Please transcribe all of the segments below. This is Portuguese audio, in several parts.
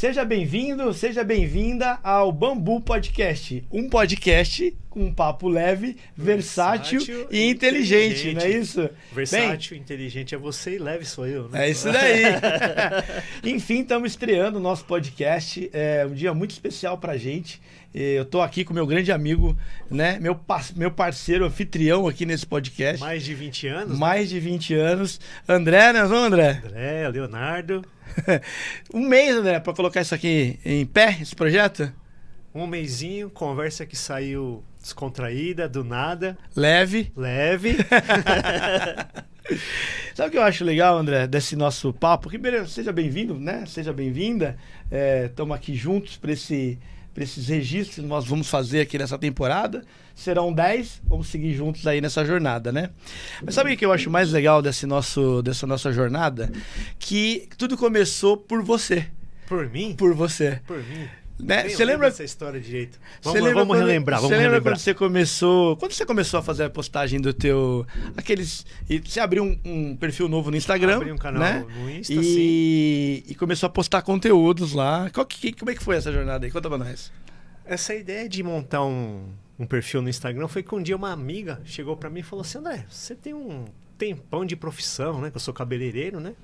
Seja bem-vindo, seja bem-vinda ao Bambu Podcast. Um podcast com um papo leve, versátil e inteligente, não é isso? Versátil, inteligente é você e leve sou eu, né? É isso daí. Enfim, estamos estreando o nosso podcast. É um dia muito especial pra gente. Eu tô aqui com meu grande amigo, né? Meu parceiro anfitrião aqui nesse podcast. Mais de 20 anos? Mais de 20 anos. André, né? André? André, Leonardo. Um mês, André, pra colocar isso aqui em pé, esse projeto? Um mesinho, conversa que saiu descontraída, do nada. Leve. Sabe o que eu acho legal, André, desse nosso papo? Primeiro, seja bem-vindo, né? Seja bem-vinda. Estamos aqui juntos para esses registros que nós vamos fazer aqui nessa temporada. Serão 10, vamos seguir juntos aí nessa jornada, né? Mas sabe o que eu acho mais legal dessa nossa jornada? Que tudo começou por você. Por mim? Por você. Por mim. Né? Você lembra essa história direito? Vamos relembrar. Você lembra quando você começou? Quando você começou a fazer a postagem do teu. Você abriu um perfil novo no Instagram. Abri um canal, né? No Insta, e começou a postar conteúdos lá. Como é que foi essa jornada aí? Conta pra nós. Essa ideia de montar um perfil no Instagram foi que um dia uma amiga chegou pra mim e falou assim: André, você tem um tempão de profissão, né? Que eu sou cabeleireiro, né?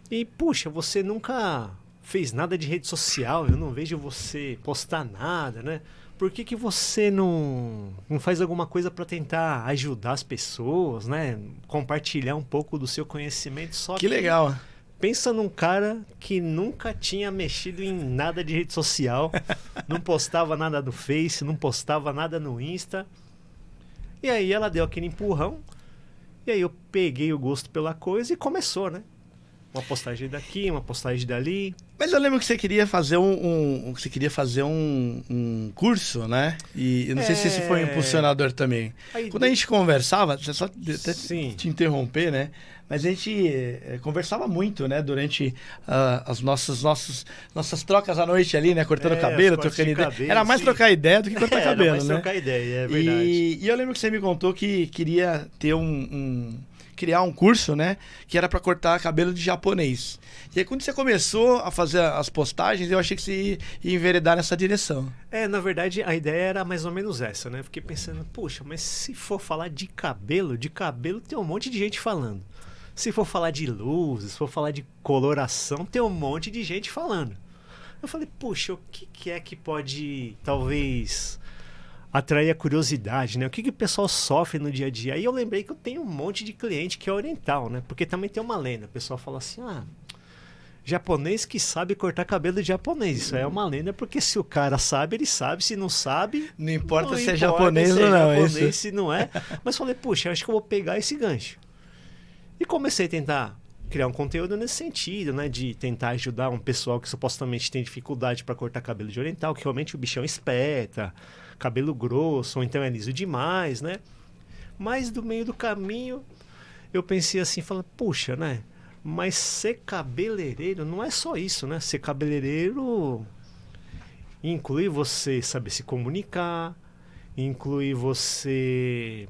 E, puxa, você nunca fez nada de rede social, eu não vejo você postar nada, né? Por que você não faz alguma coisa para tentar ajudar as pessoas, né? Compartilhar um pouco do seu conhecimento. Só que legal. Pensa num cara que nunca tinha mexido em nada de rede social, não postava nada no Face, não postava nada no Insta. E aí ela deu aquele empurrão, e aí eu peguei o gosto pela coisa e começou, né? Uma postagem daqui, uma postagem dali. Mas eu lembro que você queria fazer um curso, né? E eu não sei se esse foi um impulsionador também. Quando a gente conversava, só até te interromper, né? Mas a gente conversava muito, né? Durante as nossas trocas à noite ali, né? Cortando cabelo, trocando ideia. Era mais trocar ideia do que cortar cabelo, era mais né? trocar ideia, é verdade. E eu lembro que você me contou que queria ter criar um curso, né? Que era para cortar cabelo de japonês. E aí, quando você começou a fazer as postagens, eu achei que você ia enveredar nessa direção. Na verdade, a ideia era mais ou menos essa, né? Fiquei pensando, puxa, mas se for falar de cabelo tem um monte de gente falando. Se for falar de luzes, se for falar de coloração, tem um monte de gente falando. Eu falei, puxa, o que é que pode, talvez, atrair a curiosidade, né? O que o pessoal sofre no dia a dia? Aí eu lembrei que eu tenho um monte de cliente que é oriental, né? Porque também tem uma lenda. O pessoal fala assim, japonês que sabe cortar cabelo de japonês. Isso é uma lenda, porque se o cara sabe, ele sabe. Se não sabe... Não importa se é japonês ou não. Japonês, se não é. Mas falei, puxa, acho que eu vou pegar esse gancho. E comecei a tentar criar um conteúdo nesse sentido, né? De tentar ajudar um pessoal que supostamente tem dificuldade para cortar cabelo de oriental, que realmente o bichão espeta, cabelo grosso, ou então é liso demais, né? Mas do meio do caminho, eu pensei assim, falando, puxa, né? Mas ser cabeleireiro não é só isso, né? Ser cabeleireiro inclui você saber se comunicar, inclui você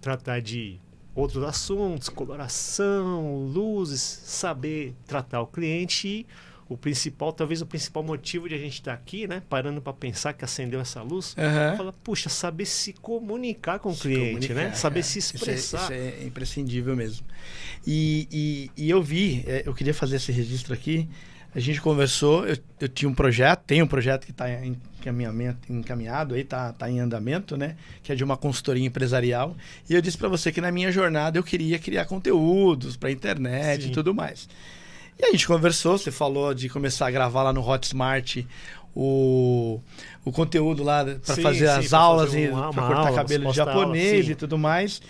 tratar de outros assuntos, coloração, luzes, saber tratar o cliente e talvez o principal motivo de a gente estar aqui, né? Parando para pensar que acendeu essa luz, fala, puxa, saber se comunicar com o cliente, né? Saber se expressar. Isso é imprescindível mesmo. E eu eu queria fazer esse registro aqui. A gente conversou, eu tinha tenho um projeto que está encaminhado, está em andamento, né? Que é de uma consultoria empresarial. E eu disse para você que na minha jornada eu queria criar conteúdos para internet e tudo mais. E a gente conversou, você falou de começar a gravar lá no Hotmart o conteúdo lá para fazer as aulas para cortar cabelo de japonês e tudo mais.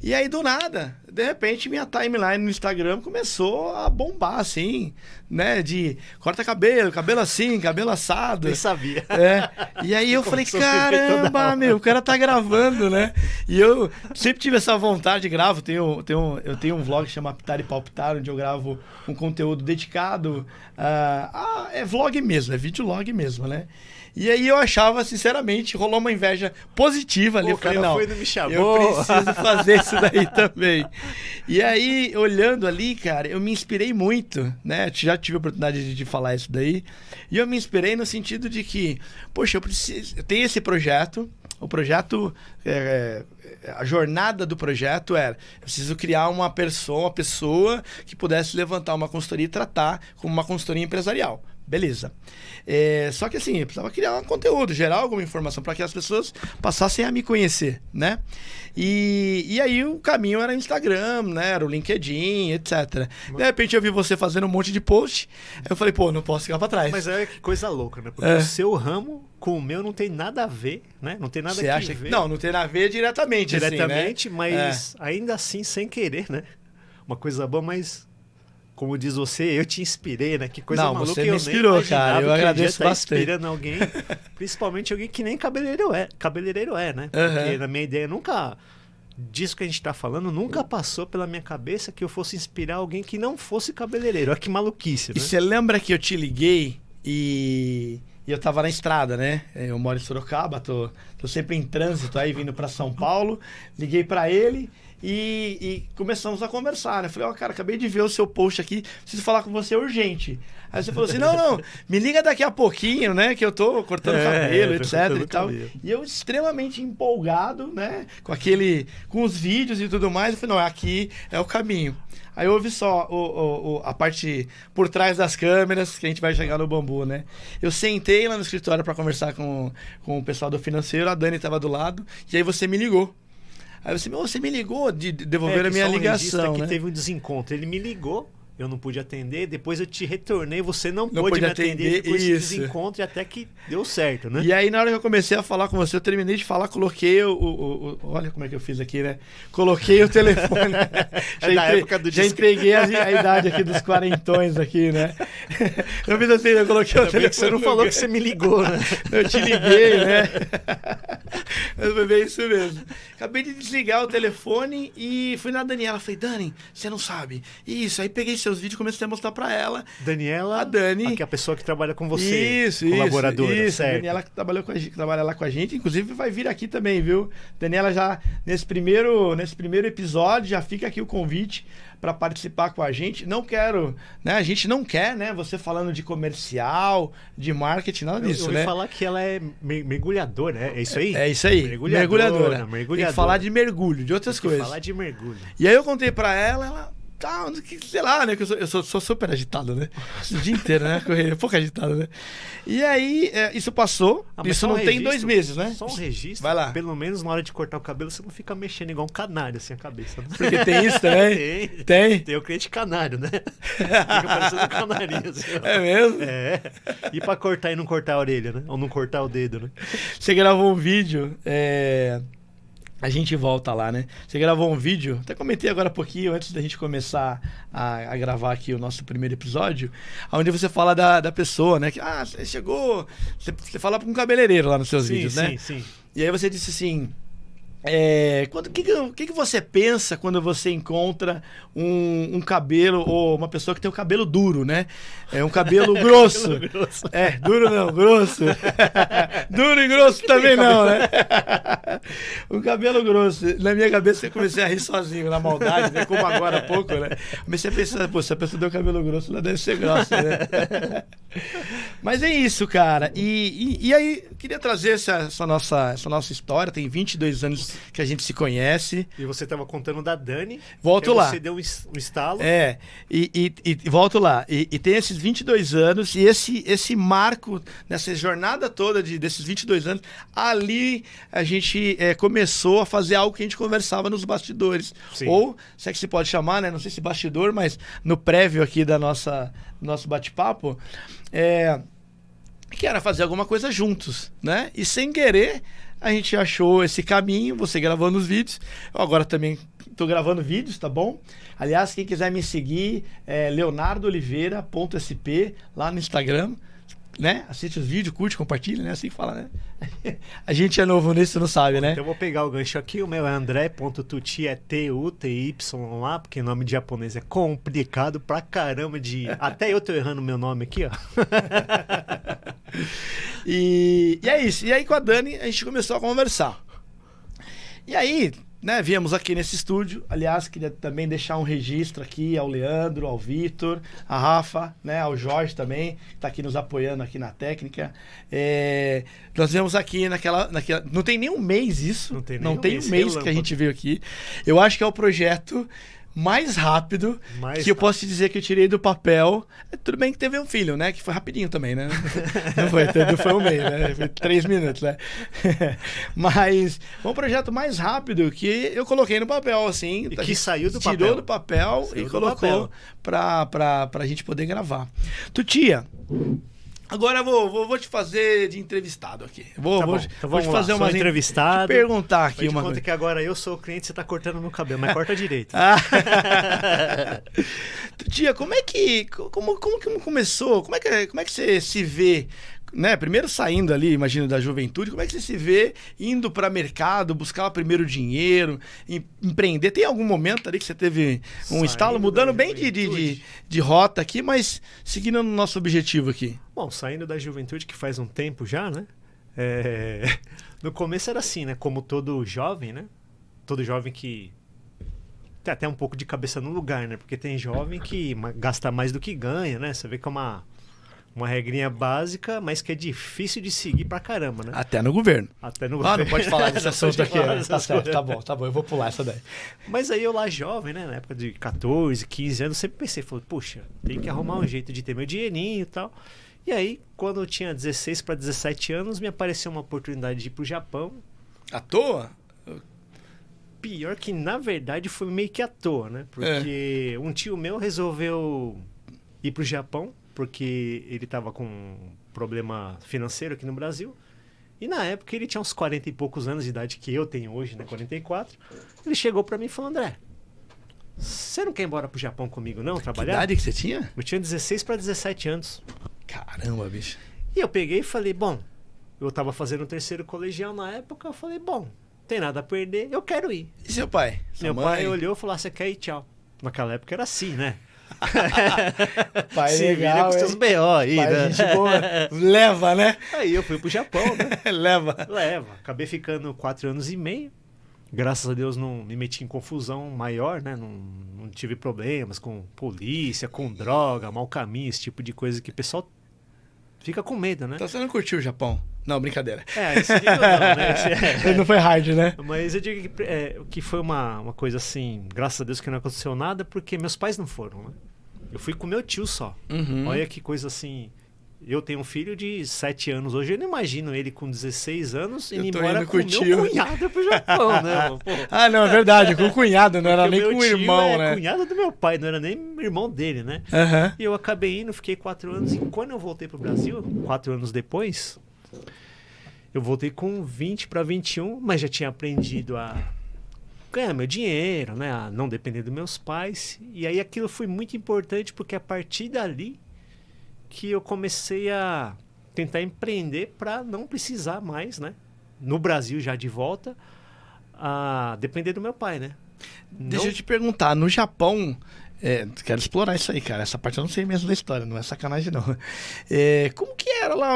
E aí, do nada, de repente, minha timeline no Instagram começou a bombar, assim, né? De corta cabelo assim, cabelo assado. Nem sabia. E aí eu falei, caramba, o cara tá gravando, né? E eu sempre tive essa vontade, gravo. Eu tenho um vlog que chama Apitar e Palpitar, onde eu gravo um conteúdo dedicado é vlog mesmo, é videolog mesmo, né? E aí eu achava, sinceramente, rolou uma inveja positiva ali. Pô, Eu falei, o cara não, foi e não me chamou. eu preciso fazer isso daí também. E aí, olhando ali, cara, eu me inspirei muito, né? Já tive a oportunidade de falar isso daí. E eu me inspirei no sentido de que, poxa, eu tenho esse projeto. O projeto, a jornada do projeto era, eu preciso criar uma pessoa que pudesse levantar uma consultoria e tratar como uma consultoria empresarial. Beleza. Só que assim, eu precisava criar um conteúdo, gerar alguma informação para que as pessoas passassem a me conhecer, né? E aí o caminho era o Instagram, né? Era o LinkedIn, etc. De repente eu vi você fazendo um monte de post, eu falei, pô, não posso ficar para trás. Mas que coisa louca, né? Porque o seu ramo com o meu não tem nada a ver, né? Não tem nada Você a acha ver. Não tem nada a ver diretamente, Diretamente, assim, né? mas ainda assim sem querer, né? Uma coisa boa, mas... Como diz você, eu te inspirei, né? Que coisa maluca. Você me inspirou, cara. Eu agradeço bastante. Inspirando alguém, principalmente alguém que nem cabeleireiro é, né? Porque na minha ideia nunca... Disso que a gente tá falando, nunca passou pela minha cabeça que eu fosse inspirar alguém que não fosse cabeleireiro. Olha que maluquice, né? E você lembra que eu te liguei e eu tava na estrada, né? Eu moro em Sorocaba, tô sempre em trânsito aí, vindo pra São Paulo. Liguei pra ele... E começamos a conversar, né? Falei, cara, acabei de ver o seu post aqui, preciso falar com você urgente. Aí você falou assim, não, me liga daqui a pouquinho, né? Que eu tô cortando cabelo, etc e tal. E eu extremamente empolgado, né? Com os vídeos e tudo mais. Eu falei, não, aqui é o caminho. Aí houve só a parte por trás das câmeras, que a gente vai chegar no bambu, né? Eu sentei lá no escritório para conversar com o pessoal do financeiro, a Dani estava do lado, e aí você me ligou. Aí você me ligou de devolver a minha ligação, que né? teve um desencontro. Ele me ligou, eu não pude atender, depois eu te retornei, você não pôde me atender, ficou esse desencontro e até que deu certo, né? E aí, na hora que eu comecei a falar com você, eu terminei de falar, coloquei olha como é que eu fiz aqui, né? Coloquei o telefone. Já entreguei a idade aqui dos quarentões aqui, né? Eu fiz assim, eu coloquei o telefone. Você não falou que você me ligou, né? Eu te liguei, né? Mas foi bem isso mesmo. Acabei de desligar o telefone e fui na Daniela. Falei, Dani, você não sabe. Isso, aí peguei seus vídeos e comecei a mostrar pra ela. Daniela? A Dani. Que é a pessoa que trabalha com você. Colaboradora. Isso. A Daniela que trabalha lá com a gente. Inclusive vai vir aqui também, viu? Daniela já, nesse primeiro episódio, já fica aqui o convite para participar com a gente. Não quero, né? A gente não quer, né? Você falando de comercial, de marketing, nada disso, né? Eu ouvi falar que ela é mergulhadora, né? É isso aí? É isso aí. Mergulhadora. Tem que falar de mergulho, de outras coisas. Falar de mergulho. E aí eu contei para ela sei lá, né? Que eu sou super agitado, né? O dia inteiro, né? Pouco agitado, né? E aí, isso passou. Isso não tem 2 meses, né? Só um registro. Vai lá. Pelo menos na hora de cortar o cabelo, você não fica mexendo igual um canário, assim, a cabeça. Né? Porque tem isso também? Tem o cliente canário, né? Fica parecendo um canarinho, assim. É mesmo? É. E pra cortar e não cortar a orelha, né? Ou não cortar o dedo, né? Você gravou um vídeo, a gente volta lá, né? Você gravou um vídeo, até comentei agora há pouquinho, antes da gente começar a gravar aqui o nosso primeiro episódio, onde você fala da pessoa, né? Que, você chegou... Você fala para um cabeleireiro lá nos seus vídeos, né? Sim. E aí você disse assim... O que você pensa quando você encontra um cabelo, ou uma pessoa que tem um cabelo duro, né? Um cabelo grosso. Duro não, grosso. Duro e grosso também não, né? Um cabelo grosso. Na minha cabeça eu comecei a rir sozinho, na maldade, né? Como agora há pouco, né? Comecei a pensar, se a pessoa tem um cabelo grosso, ela deve ser grossa, né? Mas é isso, cara. E aí, eu queria trazer essa nossa história. Tem 22 anos que a gente se conhece. E você estava contando da Dani. Volto lá. Você deu um estalo. E volto lá. E tem esses 22 anos e esse marco, nessa jornada toda desses 22 anos, ali a gente começou a fazer algo que a gente conversava nos bastidores. Sim. Ou, se é que se pode chamar, né? Não sei se bastidor, mas no prévio aqui do nosso bate-papo, que era fazer alguma coisa juntos, né? E sem querer, a gente achou esse caminho, você gravando os vídeos. Eu agora também estou gravando vídeos, tá bom? Aliás, quem quiser me seguir, leonardooliveira.sp lá no Instagram. né? Assiste os vídeos, curte, compartilha, né? Assim que fala, né? A gente é novo nisso, não sabe, né? Então eu vou pegar o gancho aqui. O meu é André.tuti, é T-U-T-Y lá, porque nome de japonês é complicado pra caramba de... Até eu tô errando meu nome aqui, ó. E é isso. E aí com a Dani a gente começou a conversar. E aí, né, viemos aqui nesse estúdio. Aliás, queria também deixar um registro aqui ao Leandro, ao Vitor, a Rafa, né, ao Jorge também, que está aqui nos apoiando aqui na técnica. Nós viemos aqui naquela... Não tem nem um mês isso. Não tem um mês que a gente veio aqui. Eu acho que é o projeto mais rápido que eu posso te dizer que eu tirei do papel. Tudo bem que teve um filho, né? Que foi rapidinho também, né? Não foi um mês, né? Foi 3 minutos, né? Mas foi um projeto mais rápido que eu coloquei no papel, assim. E que saiu do papel. Tirou do papel e colocou pra gente poder gravar. Tutia, agora eu vou te fazer de entrevistado aqui. Vou te fazer uma entrevistado. Te perguntar aqui uma coisa. Que agora eu sou o cliente, você tá cortando meu cabelo, mas corta direito. Tia, como começou? Como é que você se vê, né? Primeiro saindo ali, imagino, da juventude, como é que você se vê indo para mercado, buscar primeiro dinheiro, empreender? Tem algum momento ali que você teve um estalo, mudando bem de rota aqui, mas seguindo no nosso objetivo aqui? Bom, saindo da juventude, que faz um tempo já, né? No começo era assim, né? Como todo jovem, né? Todo jovem que tem até um pouco de cabeça no lugar, né? Porque tem jovem que gasta mais do que ganha, né? Você vê que é uma regrinha básica, mas que é difícil de seguir pra caramba, né? Até no governo. Não pode falar desse assunto aqui. Né? Tá certo, tá bom, eu vou pular essa daí. Mas aí eu lá jovem, né? Na época de 14, 15 anos, sempre pensei, falei, puxa, tem que arrumar um jeito de ter meu dinheirinho e tal. E aí, quando eu tinha 16 para 17 anos, me apareceu uma oportunidade de ir pro Japão. À toa? Pior que, na verdade, foi meio que à toa, né? Porque um tio meu resolveu ir pro Japão, porque ele estava com um problema financeiro aqui no Brasil. E na época ele tinha uns 40 e poucos anos de idade que eu tenho hoje, né? 44. Ele chegou para mim e falou, André, você não quer ir embora pro Japão comigo não, trabalhar? Que idade que você tinha? Eu tinha 16 para 17 anos. Caramba, bicho. E eu peguei e falei, bom, eu tava fazendo o 3º colegial na época, eu falei, bom, tem nada a perder, eu quero ir. E seu pai? Meu pai olhou e falou, você quer ir? Tchau. Naquela época era assim, né? Pai se legal, com seus B.O. aí, pai, né? Gente boa. Leva, né? Aí eu fui pro Japão, né? Leva. Acabei ficando 4 anos e meio. Graças a Deus não me meti em confusão maior, né? Não tive problemas com polícia, com droga, mau caminho, esse tipo de coisa que o pessoal fica com medo, né? Então você não curtiu o Japão? Não, brincadeira. Esse digo não, né? Não foi hard, né? Mas eu digo que foi uma coisa assim, graças a Deus que não aconteceu nada, porque meus pais não foram, né? Eu fui com meu tio só. Uhum. Olha que coisa assim. Eu tenho um filho de 7 anos hoje, eu não imagino ele com 16 anos indo embora com o meu cunhado pro Japão, né? Ah, não, é verdade, com o cunhado, não era nem com o irmão, né? Cunhado do meu pai, não era nem irmão dele, né? Uhum. E eu acabei indo, fiquei 4 anos, e quando eu voltei pro Brasil, 4 anos depois, eu voltei com 20 para 21, mas já tinha aprendido a ganhar meu dinheiro, né? A não depender dos meus pais. E aí aquilo foi muito importante, porque a partir dali que eu comecei a tentar empreender para não precisar mais, né? No Brasil já de volta, a depender do meu pai, né? Deixa eu te perguntar, no Japão, quero explorar isso aí, cara. Essa parte eu não sei mesmo da história, não é sacanagem não. Como que era lá?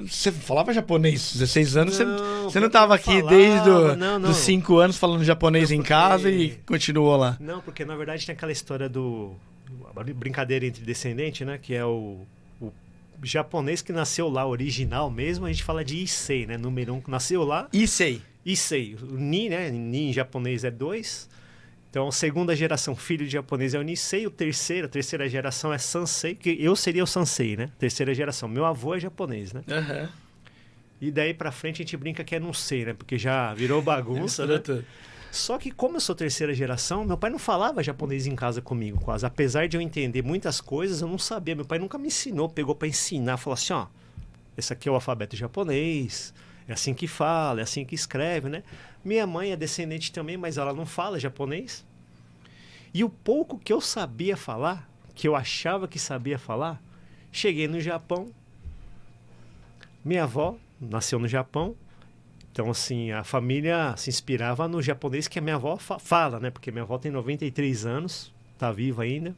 Você falava japonês, 16 anos, você não estava aqui desde os 5 anos falando japonês em casa e continuou lá? Não, porque na verdade tem aquela história brincadeira entre descendente, né? Que é o japonês que nasceu lá, original mesmo, a gente fala de Issei, né? Número 1 que nasceu lá. Issei. O Ni, né? Ni em japonês é 2. Então, a segunda geração, filho de japonês é o Nisei. A terceira geração é Sansei, que eu seria o Sansei, né? Terceira geração. Meu avô é japonês, né? Uhum. E daí pra frente a gente brinca que é não sei, né? Porque já virou bagunça, né? Só que como eu sou terceira geração, meu pai não falava japonês em casa comigo, quase. Apesar de eu entender muitas coisas, eu não sabia. Meu pai nunca me ensinou, pegou para ensinar. Falou assim, ó, esse aqui é o alfabeto japonês, é assim que fala, é assim que escreve, né? Minha mãe é descendente também, mas ela não fala japonês. E o pouco que eu sabia falar, que eu achava que sabia falar, cheguei no Japão, Minha avó nasceu no Japão. Então, assim, a família se inspirava no japonês que a minha avó fala, né? Porque minha avó tem 93 anos, tá viva ainda,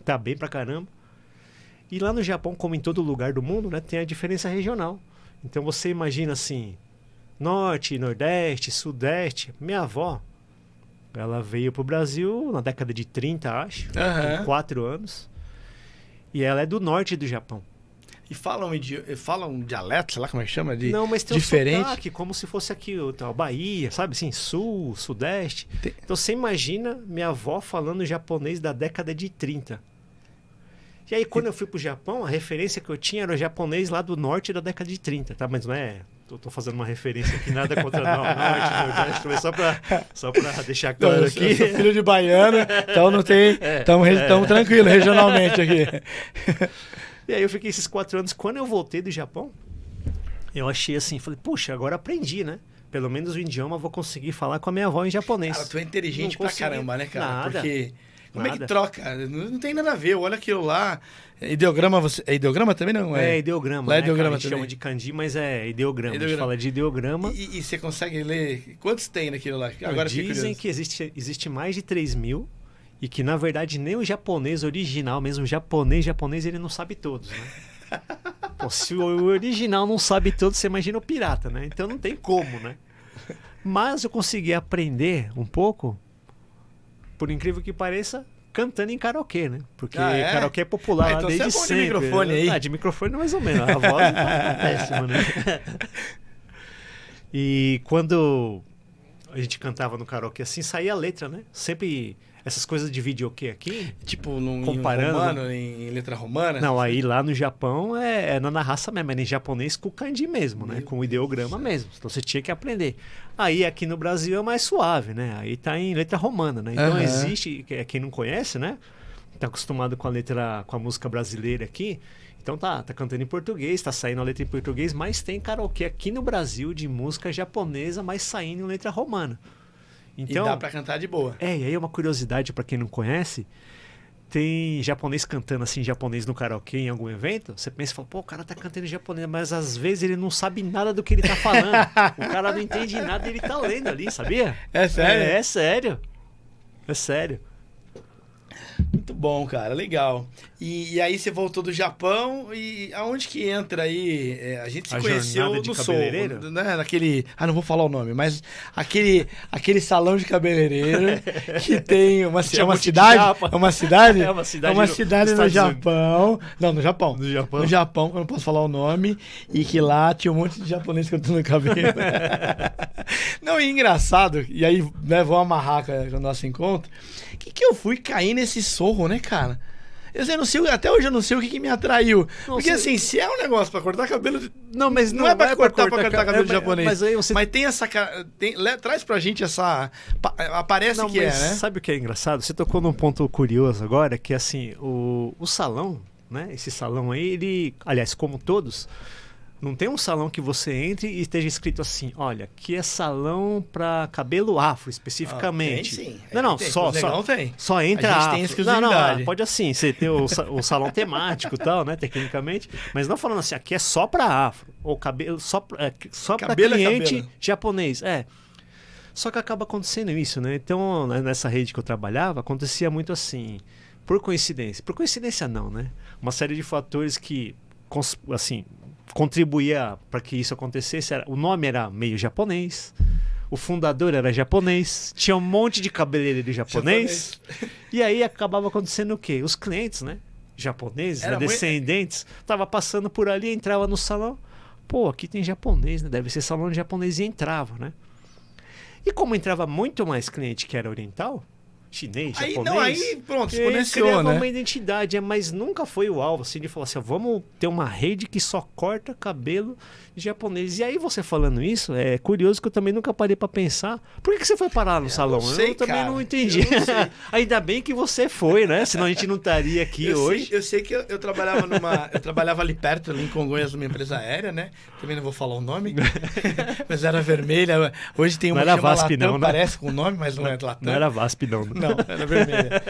tá bem pra caramba. E lá no Japão, como em todo lugar do mundo, né, tem a diferença regional. Então, você imagina, assim, norte, nordeste, sudeste. Minha avó, ela veio pro Brasil na década de 30, acho, com 4 anos. E ela é do norte do Japão. E falam um dialeto, sei lá como é que chama, de não, mas tem diferente. Um sotaque, como se fosse aqui, a Bahia, sabe? Assim, sul, sudeste. Então você imagina minha avó falando japonês da década de 30. E aí quando eu fui pro Japão, a referência que eu tinha era o japonês lá do norte da década de 30, tá? Mas não é... Tô fazendo uma referência aqui, nada contra norte, nordeste, só pra deixar claro aqui. Eu sou filho de baiano, então não tem... Estamos tranquilos regionalmente aqui. E aí eu fiquei esses 4 anos. Quando eu voltei do Japão, eu achei assim, falei, puxa, agora aprendi, né? Pelo menos o idioma eu vou conseguir falar com a minha avó em japonês. Cara, tu é inteligente pra caramba, né, cara? Nada. Porque como é que troca? Não tem nada a ver. Olha aquilo lá. Ideograma, é ideograma também não? É ideograma. Lá é né, ideograma cara? A gente também. chama de kanji, mas é ideograma. A gente fala de ideograma. E você consegue ler? Quantos tem naquilo lá? Agora dizem que existe mais de 3.000. E que, na verdade, nem o japonês original, mesmo o japonês, ele não sabe todos, né? Pô, se o original não sabe todos, você imagina o pirata, né? Então não tem como, né? Mas eu consegui aprender um pouco, por incrível que pareça, cantando em karaokê, né? Porque karaokê é popular então desde você é bom sempre. De microfone aí. De microfone mais ou menos. A voz tá péssima, né? E quando a gente cantava no karaokê assim, saía a letra, né? Sempre... Essas coisas de videokê aqui... Tipo, comparando, em romano, em letra romana? Não, aí lá no Japão é na raça mesmo, é em japonês com kanji mesmo, né? Com o ideograma mesmo. Então você tinha que aprender. Aí aqui no Brasil é mais suave, né? Aí tá em letra romana, né? Então existe, quem não conhece, né? Tá acostumado com a música brasileira aqui. Então tá cantando em português, tá saindo a letra em português, mas tem karaokê aqui no Brasil de música japonesa, mas saindo em letra romana. Então, e dá pra cantar de boa. E aí uma curiosidade pra quem não conhece, tem japonês cantando assim, japonês no karaokê em algum evento, você pensa e fala, pô, o cara tá cantando em japonês, mas às vezes ele não sabe nada do que ele tá falando. O cara não entende nada e ele tá lendo ali, sabia? É sério? É sério. É sério. Muito bom, cara, legal. E aí você voltou do Japão e aonde que entra aí? A gente se conheceu no Soul, né? Naquele, não vou falar o nome, mas aquele salão de cabeleireiro que tem uma cidade, é uma cidade, é uma cidade no Japão. Não, no Japão. No Japão, eu não posso falar o nome, e que lá tinha um monte de japonês cantando cabelo. Não, e engraçado, e aí, né, vou amarrar com o nosso encontro. Que eu fui cair nesse sorro, né, cara? Eu não sei, até hoje eu não sei o que me atraiu. Porque assim, se é um negócio pra cortar cabelo... Não, mas não é pra cortar cabelo japonês. Mas, aí você... mas tem essa... traz pra gente essa... Aparece que né? Sabe o que é engraçado? Você tocou num ponto curioso agora, que assim, o salão, né? Esse salão aí, ele... Aliás, como todos... Não tem um salão que você entre e esteja escrito assim, olha, aqui é salão para cabelo afro, especificamente. Tem, sim. Não, tem. Só entra a gente afro. tem exclusividade. Não, pode assim, você tem o salão temático e tal, né, tecnicamente, mas não falando assim, aqui é só para afro, ou cabelo só para cliente japonês. Só que acaba acontecendo isso, né? Então, nessa rede que eu trabalhava, acontecia muito assim, por coincidência. Por coincidência não, né? Uma série de fatores que, assim... contribuía para que isso acontecesse. O nome era meio japonês, o fundador era japonês, tinha um monte de cabeleireiro japonês. E aí acabava acontecendo o quê? Os clientes, né, japoneses, descendentes, tava passando por ali, entrava no salão, pô, aqui tem japonês, né? Deve ser salão de japonês, e entrava, né? E como entrava muito mais cliente que era oriental, chinês, japonês... Aí pronto, exponenciou, criava né? uma identidade, mas nunca foi o alvo, assim, de falar assim, vamos ter uma rede que só corta cabelo de japonês. E aí você falando isso, é curioso que eu também nunca parei pra pensar, por que você foi parar no salão? Eu também não entendi. Ainda bem que você foi, né? Senão a gente não estaria aqui hoje. Eu sei que eu trabalhava eu trabalhava ali perto, ali em Congonhas, numa empresa aérea, né? Também não vou falar o nome, mas era vermelha. Hoje tem uma que chama VASP, Latam, não, parece com o nome, mas não é Latam. Não era VASP, não. Não, não, era vermelha.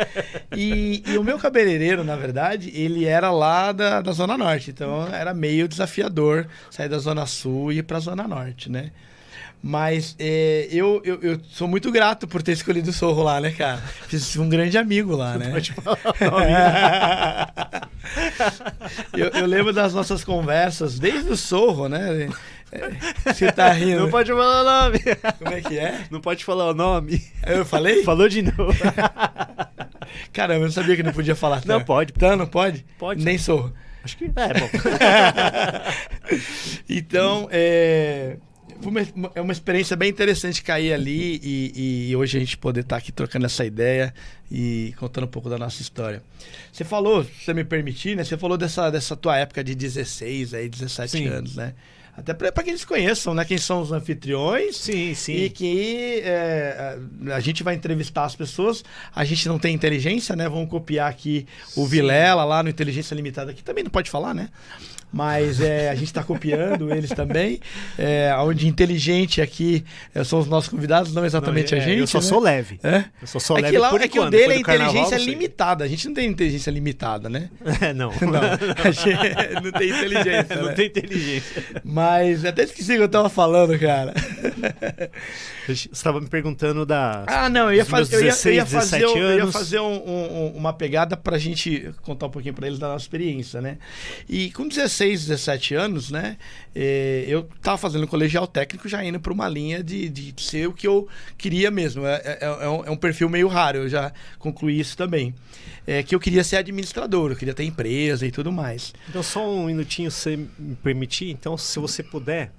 E o meu cabeleireiro, na verdade, ele era lá da Zona Norte. Então, era meio desafiador sair da Zona Sul e ir pra Zona Norte, né? Mas eu sou muito grato por ter escolhido o Sorro lá, né, cara? Fiz um grande amigo lá, né? Pode falar o nome. Eu lembro das nossas conversas, desde o Sorro, né? Você tá rindo. Não pode falar o nome. Como é que é? Não pode falar o nome. Eu falei? Falou de novo. Caramba, eu não sabia que não podia falar. Não, pode. Então, não pode? Pode. Nem Sorro. Acho que bom. Então, é uma experiência bem interessante cair ali e hoje a gente poder estar aqui trocando essa ideia e contando um pouco da nossa história. Você falou, se você me permitir, né? Você falou dessa tua época de 16, 17 Sim. anos, né? Até para que eles conheçam, né? Quem são os anfitriões. Sim, sim. E que a gente vai entrevistar as pessoas. A gente não tem inteligência, né? Vamos copiar aqui o Vilela lá no Inteligência Limitada, que também não pode falar, né? Mas a gente está copiando eles também. Onde inteligente aqui são os nossos convidados, não exatamente a gente. Eu só né? sou leve. Eu só sou leve lá, por que o enquanto. dele é Depois do carnaval, inteligência não sei. limitada. A gente não tem inteligência limitada, né? Não. Não, a gente não tem inteligência. Não né? tem inteligência. Mas até esqueci o que eu tava falando, cara. Você estava me perguntando da. Não, eu ia, eu ia anos. fazer uma pegada pra gente contar um pouquinho pra eles da nossa experiência, né? E com 16, 17 anos, né? Eu tava fazendo colegial técnico, já indo pra uma linha de ser o que eu queria mesmo. É um perfil meio raro, eu já concluí isso também. Que eu queria ser administrador, eu queria ter empresa e tudo mais. Então, só um minutinho, se você me permitir. Então, se você puder,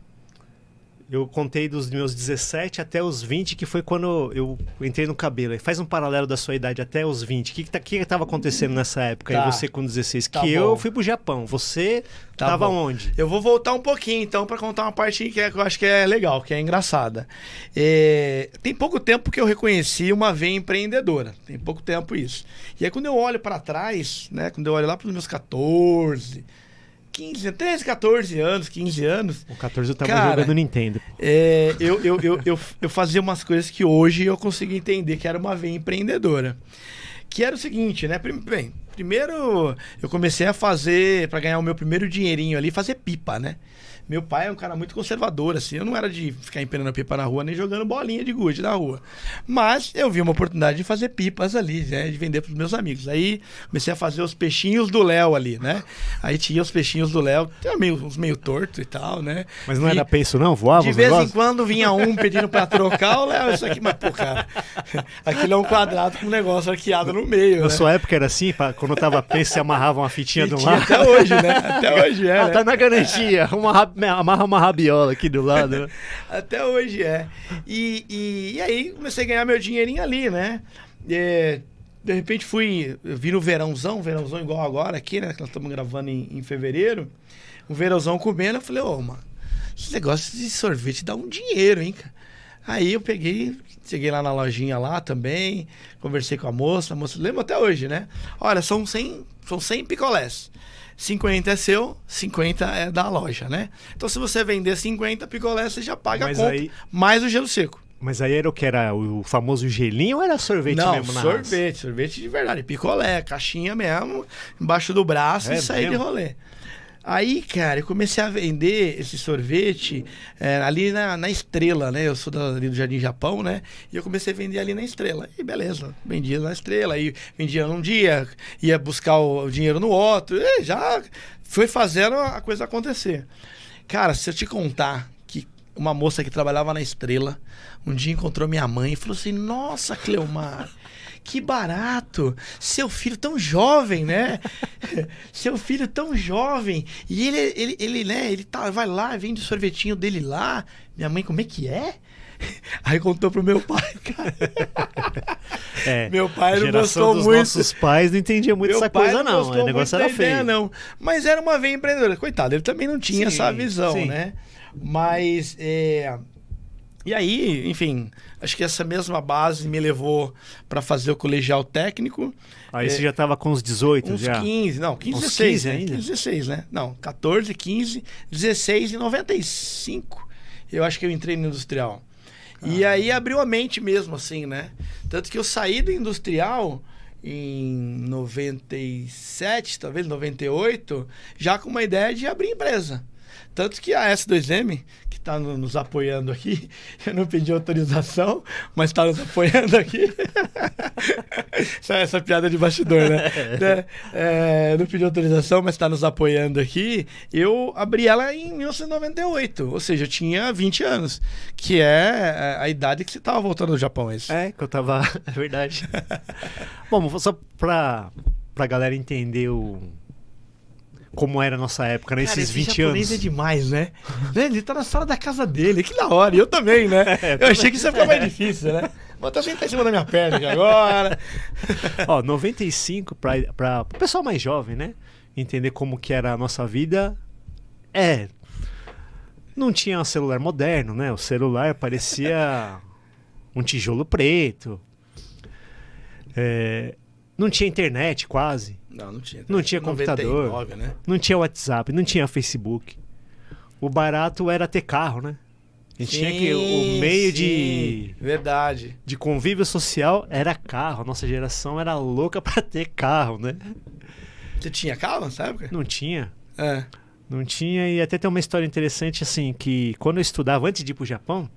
eu contei dos meus 17 até os 20, que foi quando eu entrei no cabelo. Faz um paralelo da sua idade até os 20. O que estava acontecendo nessa época? Tá. E você com 16? Tá que bom. eu fui pro Japão. Você estava onde? Eu vou voltar um pouquinho, então, para contar uma parte que eu acho que é legal, que é engraçada. Tem pouco tempo que eu reconheci uma veia empreendedora. Tem pouco tempo isso. E aí, quando eu olho para trás, né? Quando eu olho lá para os meus 14... 15, 13, 14 anos, 15 anos. Com 14 eu tava cara, jogando Nintendo. Eu fazia umas coisas que hoje eu consigo entender que era uma veia empreendedora. Que era o seguinte, né? Primeiro eu comecei a fazer, para ganhar o meu primeiro dinheirinho ali, fazer pipa, né? Meu pai é um cara muito conservador, assim. Eu não era de ficar empenando pipa na rua, nem jogando bolinha de gude na rua. Mas eu vi uma oportunidade de fazer pipas ali, né? De vender pros meus amigos. Aí comecei a fazer os peixinhos do Léo ali, né? Aí tinha os peixinhos do Léo, uns meio torto e tal, né? Mas não era peixe não? Voava de os vez negócios? em quando vinha um pedindo pra trocar, o Léo, isso aqui, mas pô, cara, aquilo é um quadrado com um negócio arqueado no meio, Na né? sua época era assim? Quando tava peixe, você amarrava uma fitinha do lado? Até hoje, né? Até hoje né? Tá na garantia. Amarra uma rabiola aqui do lado, né? Até hoje E aí comecei a ganhar meu dinheirinho ali, né? De repente vi no verãozão igual agora aqui, né? Que nós estamos gravando em fevereiro. Um verãozão comendo, eu falei, mano, esse negócio de sorvete dá um dinheiro, hein, cara? Aí eu cheguei lá na lojinha lá também, conversei com a moça lembra até hoje, né? Olha, são 100 picolés. 50 é seu, 50 é da loja, né? Então, se você vender 50 picolés, você já paga a conta, mais o gelo seco. Mas aí era o que? Era o famoso gelinho ou era sorvete mesmo na sorvete de verdade. Picolé, caixinha mesmo, embaixo do braço e sair de rolê. Aí, cara, eu comecei a vender esse sorvete ali na Estrela, né? Eu sou ali do Jardim Japão, né? E eu comecei a vender ali na Estrela. E beleza, vendia na Estrela. Aí vendia num dia, ia buscar o dinheiro no outro. E já foi fazendo a coisa acontecer. Cara, se eu te contar que uma moça que trabalhava na Estrela um dia encontrou minha mãe e falou assim, nossa, Cleomar, que barato, seu filho tão jovem, né? Seu filho tão jovem. E ele vai lá, vende o sorvetinho dele lá. Minha mãe, como é que é? Aí contou pro meu pai, cara. Meu pai não gostou muito. Nossos pais não entendia muito essa coisa, não. O negócio era feio. Não. Mas era uma veia empreendedora. Coitado, ele também não tinha essa visão, né? Mas... E aí, enfim, acho que essa mesma base me levou para fazer o colegial técnico. Aí você já estava com uns 18 uns já? 15, não, 15, uns 16 15 ainda? 15, 16, né? Não, 14, 15, 16 e 95. Eu acho que eu entrei no industrial. E aí abriu a mente mesmo, assim, né? Tanto que eu saí do industrial em 97, talvez 98, já com uma ideia de abrir empresa. Tanto que a S2M, que está nos apoiando aqui, eu não pedi autorização, mas está nos apoiando aqui. Essa piada de bastidor, né? Não pedi autorização, mas está nos apoiando aqui. Eu abri ela em 1998, ou seja, eu tinha 20 anos, que é a idade que você estava voltando do Japão. Que eu estava... É verdade. Bom, só para a galera entender como era a nossa época, né? Esses 20 anos. É demais, né? Ele tá na sala da casa dele, que da hora. E eu também, né? Eu achei que isso ia ficar mais difícil, né? Vou até sentar em cima da minha perna aqui agora. 95, para o pessoal mais jovem, né? Entender como que era a nossa vida. Não tinha um celular moderno, né? O celular parecia um tijolo preto. Não tinha internet quase. Não tinha. Não tinha computador. 99, né? Não tinha WhatsApp, não tinha Facebook. O barato era ter carro, né? A gente tinha que o meio de convívio social era carro. A nossa geração era louca pra ter carro, né? Você tinha carro nessa época? Não tinha. Não tinha, e até tem uma história interessante assim, que quando eu estudava antes de ir pro Japão,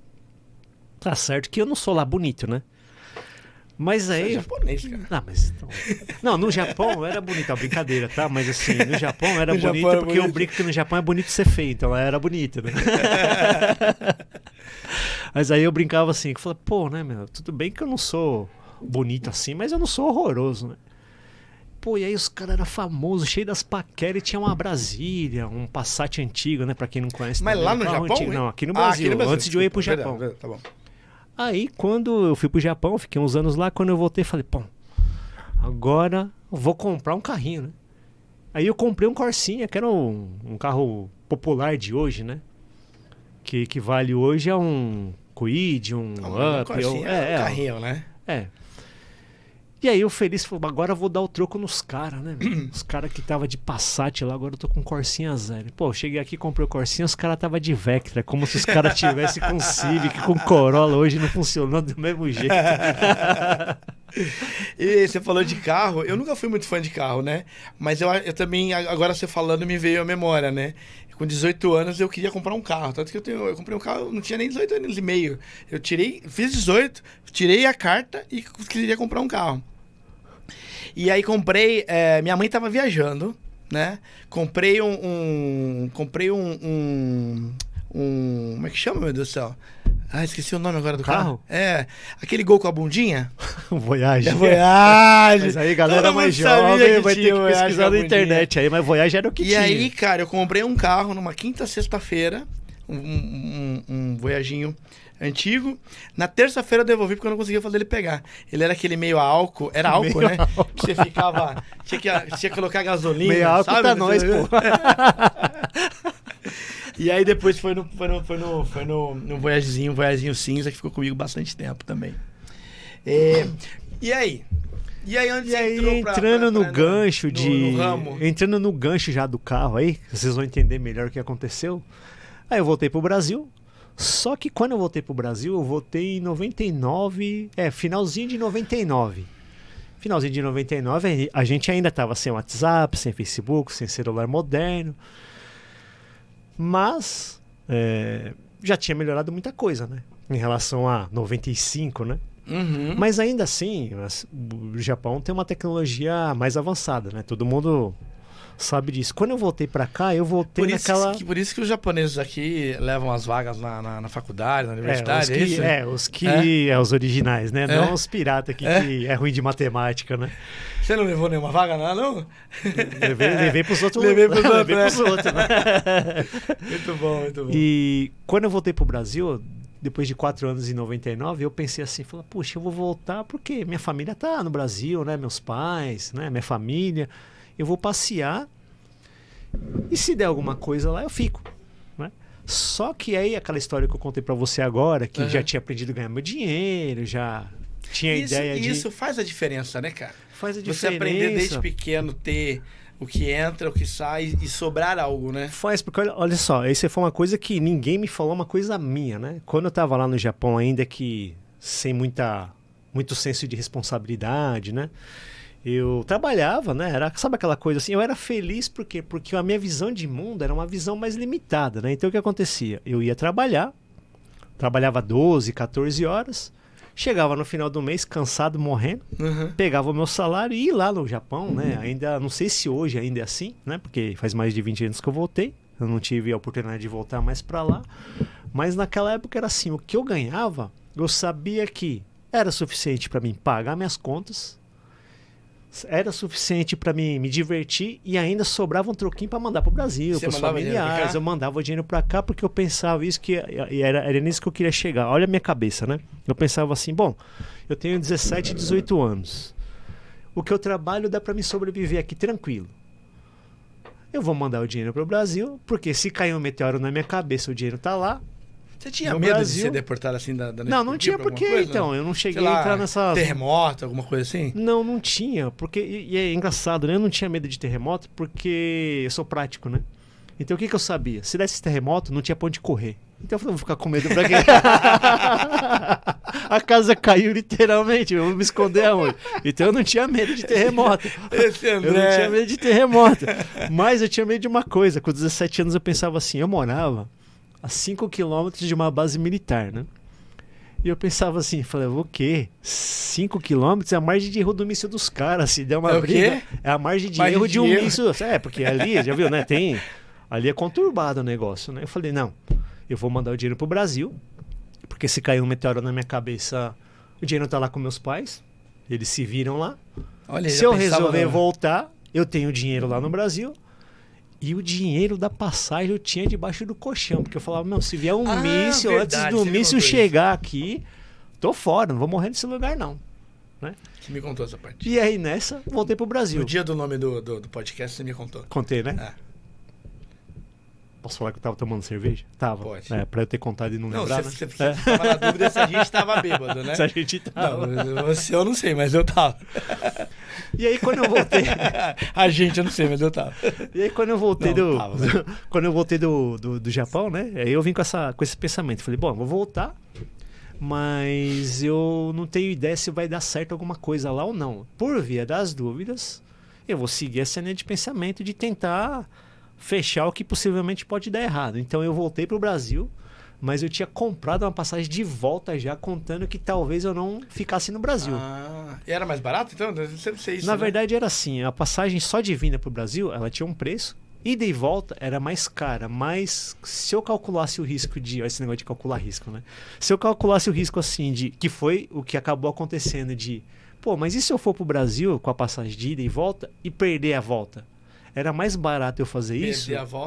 tá certo que eu não sou lá bonito, né? Mas aí... Você é japonês, cara. Não, no Japão eu era bonito, é uma brincadeira, tá? Mas assim, no Japão era bonito porque eu brinco que no Japão é bonito ser feio, então lá era bonito, né? Mas aí eu brincava assim, que eu falei, pô, né, meu, tudo bem que eu não sou bonito assim, mas eu não sou horroroso, né? Pô, e aí os caras eram famosos, cheio das paqueras, e tinha uma Brasília, um Passat antigo, né? Pra quem não conhece. Mas também, lá no Japão? Antigo. Não, aqui no Brasil, antes de eu ir pro Japão. Tá bom. Aí, quando eu fui pro Japão, fiquei uns anos lá, quando eu voltei, falei, pô, agora eu vou comprar um carrinho, né? Aí eu comprei um Corsinha, que era um carro popular de hoje, né? Que equivale hoje a um Kwid, um Up. Corsinha é um carrinho, né? E aí eu feliz, falei, agora eu vou dar o troco nos caras, né? Os caras que tava de Passat lá, agora eu tô com Corsinha zero. Pô, eu cheguei aqui, comprei o Corsinha, os caras tava de Vectra, como se os caras tivessem com Civic, com Corolla, hoje não funcionou do mesmo jeito. E você falou de carro, eu nunca fui muito fã de carro, né? Mas eu também, agora você falando, me veio a memória, né? Com 18 anos eu queria comprar um carro, tanto que eu comprei um carro, não tinha nem 18 anos e meio. Fiz 18, tirei a carta e queria comprar um carro. E aí comprei, minha mãe tava viajando, né? Comprei comprei um como é que chama, meu Deus do céu? Esqueci o nome agora do carro. Aquele Gol com a bundinha. Voyage. Voyage. Mas aí, galera mais jovem vai ter que pesquisar na internet aí, mas Voyage era o que tinha. E aí, cara, eu comprei um carro numa quinta, sexta-feira, um Voyaginho antigo. Na terça-feira eu devolvi porque eu não conseguia fazer ele pegar. Ele era aquele meio a álcool. Era álcool, meio né? Álcool. Que você ficava... Tinha que colocar gasolina, meio álcool, sabe? Tá nós, pô. E aí depois foi no Voyagezinho cinza, que ficou comigo bastante tempo também. E aí? E aí, onde você entrou entrando no gancho no ramo? Entrando no gancho já do carro aí, vocês vão entender melhor o que aconteceu. Aí eu voltei pro Brasil. Só que quando eu voltei pro Brasil, eu voltei em 99, finalzinho de 99. Finalzinho de 99, a gente ainda tava sem WhatsApp, sem Facebook, sem celular moderno. Mas já tinha melhorado muita coisa, né? Em relação a 95, né? Uhum. Mas ainda assim, o Japão tem uma tecnologia mais avançada, né? Todo mundo sabe disso. Quando eu voltei pra cá, eu voltei naquela... Por isso que os japoneses aqui levam as vagas na faculdade, na universidade, os originais, né? Não os piratas que é ruim de matemática, né? Você não levou nenhuma vaga lá, não? Levei pros outros. Levei pros outros, né? Muito bom, muito bom. E quando eu voltei pro Brasil, depois de 4 anos em 99, eu pensei assim, falei, puxa, eu vou voltar porque minha família tá no Brasil, né? Meus pais, né? Minha família... Eu vou passear e se der alguma coisa lá, eu fico, né? Só que aí, aquela história que eu contei pra você agora, que já tinha aprendido a ganhar meu dinheiro, já tinha ideia de... Isso faz a diferença, né, cara? Faz a diferença. Você aprender desde pequeno, ter o que entra, o que sai e sobrar algo, né? Faz, porque olha só, isso foi uma coisa que ninguém me falou, uma coisa minha, né? Quando eu tava lá no Japão ainda, que sem muita muito senso de responsabilidade, né? Eu trabalhava, né? Sabe aquela coisa assim? Eu era feliz porque a minha visão de mundo era uma visão mais limitada, né? Então o que acontecia? Eu ia trabalhar, trabalhava 12, 14 horas, chegava no final do mês cansado, morrendo, pegava o meu salário e ia lá no Japão, né? Ainda, não sei se hoje ainda é assim, né? Porque faz mais de 20 anos que eu voltei, eu não tive a oportunidade de voltar mais para lá, mas naquela época era assim, o que eu ganhava, eu sabia que era suficiente para mim pagar minhas contas, era suficiente para mim me divertir e ainda sobrava um troquinho para mandar pro Brasil, para os familiares. Eu mandava o dinheiro para cá porque eu pensava isso e era nisso que eu queria chegar. Olha a minha cabeça, né? Eu pensava assim, bom, eu tenho 17, 18 anos. O que eu trabalho dá para me sobreviver aqui tranquilo. Eu vou mandar o dinheiro pro Brasil, porque se cair um meteoro na minha cabeça, o dinheiro tá lá. Você tinha medo de ser deportado assim da noite Não tinha porque, então, eu não cheguei a entrar nessa... Terremoto, alguma coisa assim? Não tinha, porque, e é engraçado, né? Eu não tinha medo de terremoto porque eu sou prático, né? Então o que eu sabia? Se desse terremoto, não tinha pra onde correr. Então eu falei, vou ficar com medo pra quê? A casa caiu literalmente, eu vou me esconder aonde? Então eu não tinha medo de terremoto. Eu não tinha medo de terremoto. Mas eu tinha medo de uma coisa, com 17 anos eu pensava assim, eu morava a 5 quilômetros de uma base militar, né? E eu pensava assim, falei, o quê? 5 quilômetros é a margem de erro do míssil dos caras, se der uma briga. Quê? É a margem de erro de um míssil. Porque ali, já viu, né? Ali é conturbado o negócio, né? Eu falei, não, eu vou mandar o dinheiro pro Brasil, porque se cair um meteoro na minha cabeça, o dinheiro tá lá com meus pais, eles se viram lá. Olha, se eu resolver voltar, eu tenho dinheiro lá no Brasil. E o dinheiro da passagem eu tinha debaixo do colchão. Porque eu falava, não, se vier um míssil, verdade, antes do míssil chegar aqui, tô fora, não vou morrer nesse lugar não. Né? Você me contou essa parte. E aí nessa, voltei pro Brasil. No dia do nome do podcast, você me contou. Contei, né? Posso falar que eu tava tomando cerveja? Tava. Pode. Pra eu ter contado e não lembrar, Você tava na dúvida se a gente tava bêbado, né? Se a gente tava. Não, você eu não sei, mas eu tava. E aí quando eu voltei... A gente eu não sei, mas eu tava. E aí quando eu voltei quando eu voltei do Japão, né? Aí eu vim com esse pensamento. Falei, bom, eu vou voltar, mas eu não tenho ideia se vai dar certo alguma coisa lá ou não. Por via das dúvidas, eu vou seguir essa linha de pensamento de tentar fechar o que possivelmente pode dar errado. Então eu voltei pro Brasil, mas eu tinha comprado uma passagem de volta já, contando que talvez eu não ficasse no Brasil. E era mais barato então? Deve ser isso, Na verdade era assim, a passagem só de vinda pro Brasil, ela tinha um preço, ida e volta era mais cara, mas se eu calculasse o risco olha esse negócio de calcular risco, né? Se eu calculasse o risco assim, que foi o que acabou acontecendo mas e se eu for pro Brasil com a passagem de ida e volta e perder a volta? Era mais barato eu fazer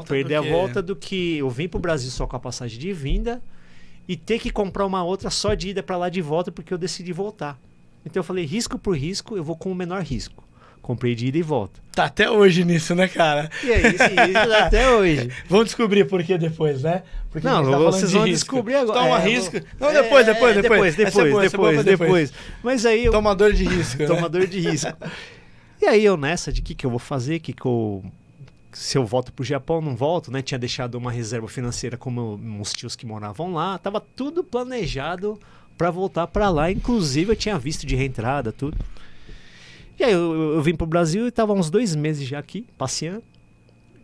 perder a volta do que eu vim pro Brasil só com a passagem de vinda e ter que comprar uma outra só de ida para lá de volta porque eu decidi voltar. Então eu falei, risco por risco, eu vou com o menor risco. Comprei de ida e volta. Tá até hoje nisso, né, cara? E é isso até hoje. Vamos descobrir por que depois, né? Porque não, vocês vão descobrir agora. Toma risco. Não, depois. Mas aí Tomador de risco. Né? Tomador de risco. E aí eu nessa de que eu vou fazer, se eu volto pro Japão, não volto, né? Tinha deixado uma reserva financeira com meus tios que moravam lá. Tava tudo planejado para voltar para lá. Inclusive eu tinha visto de reentrada, tudo. E aí eu vim pro Brasil e tava uns 2 meses já aqui, passeando.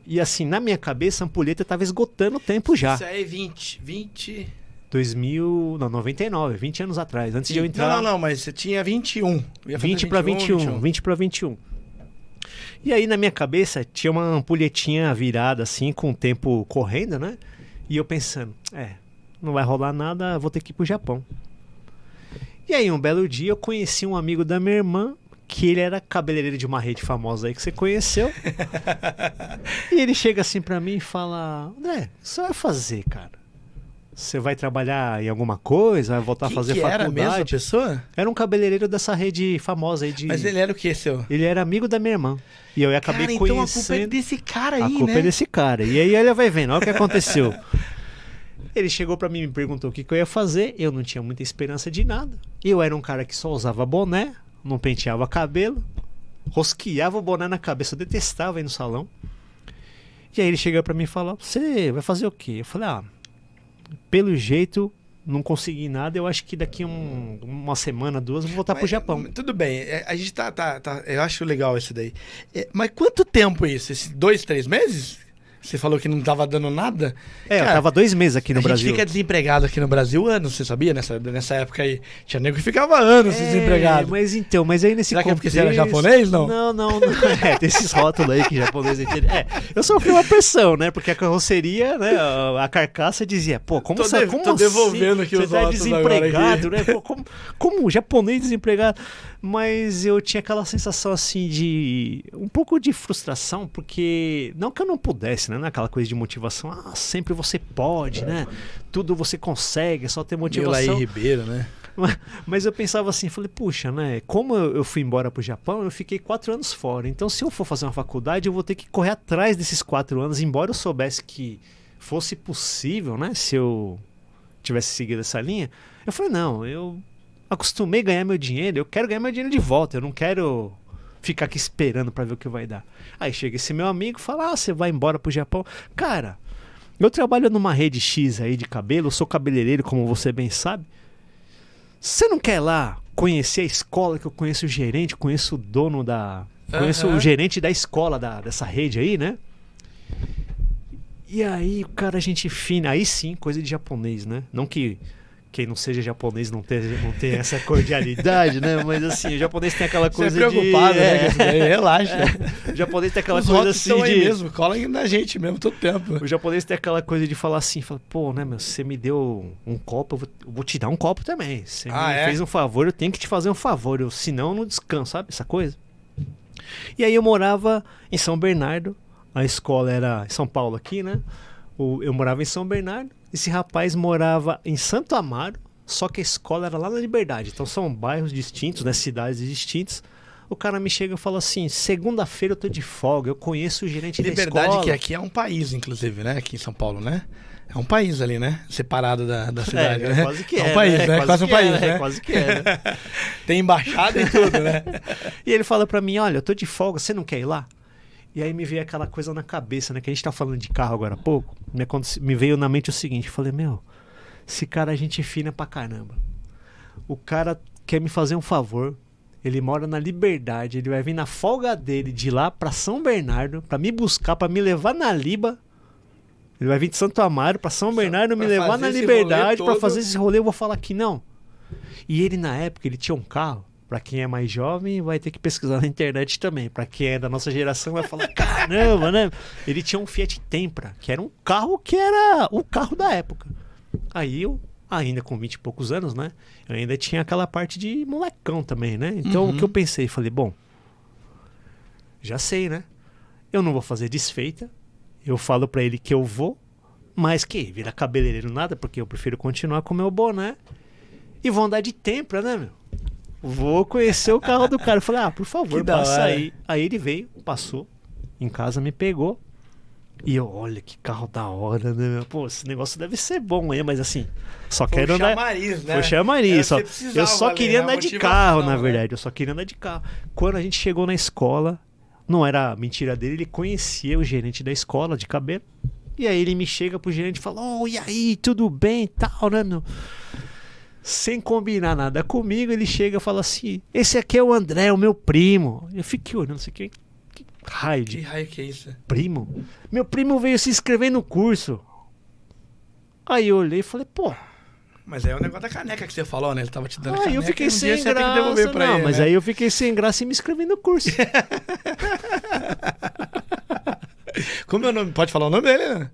E assim, na minha cabeça, a ampulheta tava esgotando o tempo já. Isso aí é 99, 20 anos atrás, antes de eu entrar. Não, mas você tinha 21. 20 para 21. E aí na minha cabeça tinha uma ampulhetinha virada assim, com o tempo correndo, né? E eu pensando, não vai rolar nada, vou ter que ir pro Japão. E aí um belo dia eu conheci um amigo da minha irmã, que ele era cabeleireiro de uma rede famosa aí que você conheceu. E ele chega assim pra mim e fala, André, o que você vai fazer, cara? Você vai trabalhar em alguma coisa? Vai voltar a fazer faculdade? Era mesmo a pessoa? Era um cabeleireiro dessa rede famosa aí de... Mas ele era o que, seu? Ele era amigo da minha irmã. E eu acabei conhecendo... Então a culpa é desse cara aí, né? A culpa é desse cara. E aí ele vai vendo, olha o que aconteceu. Ele chegou pra mim e me perguntou o que eu ia fazer. Eu não tinha muita esperança de nada. Eu era um cara que só usava boné, não penteava cabelo, rosqueava o boné na cabeça. Eu detestava ir no salão. E aí ele chegou pra mim e falou, você vai fazer o quê? Eu falei, pelo jeito, não consegui nada, eu acho que daqui uma semana, 2, eu vou voltar pro Japão. Tudo bem, a gente tá, eu acho legal isso daí. Mas quanto tempo isso? Esses 2, 3 meses? Você falou que não tava dando nada? Cara, eu tava 2 meses aqui no Brasil. A gente fica desempregado aqui no Brasil anos, você sabia? Nessa época aí. Tinha nego que ficava anos desempregado. Mas aí nesse Será que é porque você era japonês, não? Não. Tem esses rótulos aí que japonês entende. Eu sofri uma pressão, né? Porque a carroceria, né? A carcaça dizia, pô, como tô devolvendo aqui você os tá rótulos desempregado, agora né? Pô, como japonês desempregado? Mas eu tinha aquela sensação assim de um pouco de frustração, porque não que eu não pudesse, né? Aquela coisa de motivação, sempre você pode, né? Tudo você consegue, é só ter motivação. Laí Ribeiro, né? Mas eu pensava assim, falei, puxa, né? Como eu fui embora pro Japão, eu fiquei 4 anos fora. Então, se eu for fazer uma faculdade, eu vou ter que correr atrás desses 4 anos, embora eu soubesse que fosse possível, né? Se eu tivesse seguido essa linha. Eu falei, não, eu acostumei a ganhar meu dinheiro, eu quero ganhar meu dinheiro de volta, eu não quero ficar aqui esperando pra ver o que vai dar. Aí chega esse meu amigo e fala, você vai embora pro Japão. Cara, eu trabalho numa rede X aí de cabelo, eu sou cabeleireiro, como você bem sabe. Você não quer ir lá conhecer a escola, que eu conheço o gerente, conheço o dono da... Conheço o gerente da escola dessa rede aí, né? E aí, o cara, gente fina, aí sim, coisa de japonês, né? Não que quem não seja japonês não tem essa cordialidade, né? Mas assim, o japonês tem aquela coisa de... Você é preocupado, né? Relaxa. O japonês tem aquela Os coisa assim de... aí mesmo, cola na gente mesmo, todo tempo. O japonês tem aquela coisa de falar assim, pô, né, meu, você me deu um copo, eu vou te dar um copo também. Você me fez um favor, eu tenho que te fazer um favor, senão eu não descanso, sabe? Essa coisa. E aí eu morava em São Bernardo, a escola era em São Paulo aqui, né? Eu morava em São Bernardo. Esse rapaz morava em Santo Amaro, só que a escola era lá na Liberdade. Então são bairros distintos, né, cidades distintas. O cara me chega e fala assim, segunda-feira eu tô de folga, eu conheço o gerente da escola. Liberdade, que aqui é um país, inclusive, né? Aqui em São Paulo, né? É um país ali, né? Separado da cidade, né? Quase que é um país, né? Quase um país, né? Quase que é, né? Tem embaixada e tudo, né? E ele fala pra mim, olha, eu tô de folga, você não quer ir lá? E aí me veio aquela coisa na cabeça, né? Que a gente tá falando de carro agora há pouco. Me veio na mente o seguinte, eu falei, esse cara é gente fina pra caramba. O cara quer me fazer um favor. Ele mora na Liberdade, ele vai vir na folga dele de lá pra São Bernardo, pra me buscar, pra me levar na Liba. Ele vai vir de Santo Amaro pra São Bernardo, me levar na Liberdade pra fazer esse rolê. Eu vou falar que não. E ele, na época, ele tinha um carro. Pra quem é mais jovem, vai ter que pesquisar na internet também. Pra quem é da nossa geração, vai falar, caramba, né? Ele tinha um Fiat Tempra, que era um carro que era o carro da época. Aí eu, ainda com 20 e poucos anos, né? Eu ainda tinha aquela parte de molecão também, né? Então o que eu pensei? Falei, bom, já sei, né? Eu não vou fazer desfeita. Eu falo pra ele que eu vou, mas que virar cabeleireiro nada, porque eu prefiro continuar com o meu boné. E vou andar de Tempra, né, meu? Vou conhecer o carro do cara. Eu falei, por favor, passa aí. Aí ele veio, passou, em casa me pegou. E eu, olha que carro da hora, né, meu? Pô, esse negócio deve ser bom, hein? Mas assim, só quero andar... chamariz, né? Foi chamariz, eu só queria andar de carro, na verdade. Né? Eu só queria andar de carro. Quando a gente chegou na escola, não era mentira dele, ele conhecia o gerente da escola de cabelo. E aí ele me chega pro gerente e fala, e aí, tudo bem e tal, né, meu? Sem combinar nada comigo, ele chega e fala assim, esse aqui é o André, o meu primo. Eu fiquei olhando, não sei que raio de... Que raio que é isso? Primo? Meu primo veio se inscrever no curso. Aí eu olhei e falei, pô... Mas aí é o negócio da caneca que você falou, né? Ele tava te dando caneca. Aí eu fiquei sem graça, mas aí eu fiquei sem graça e me inscrevi no curso. Como é o nome? Pode falar o nome dele, né?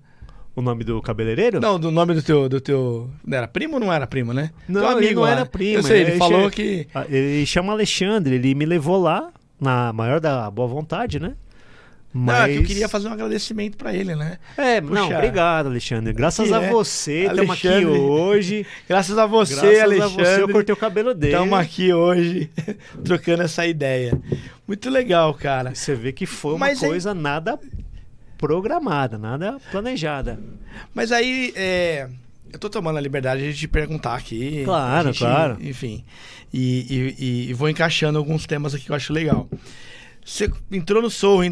O nome do cabeleireiro? Não, do nome do teu... Era primo ou não era primo, né? Não, teu amigo, ele não era primo. Eu sei, ele falou que... Ele chama Alexandre, ele me levou lá, na maior da boa vontade, né? Mas... Não, é que eu queria fazer um agradecimento pra ele, né? Puxa, não, obrigado, Alexandre. Graças a você, estamos aqui hoje. Graças a você, Alexandre. Graças a você, eu cortei o cabelo dele. Estamos aqui hoje, trocando essa ideia. Muito legal, cara. Você vê que foi uma coisa nada programada, nada planejada. Mas aí, eu tô tomando a liberdade de te perguntar aqui. Claro, claro. Enfim, e vou encaixando alguns temas aqui que eu acho legal. Você entrou no Sorro em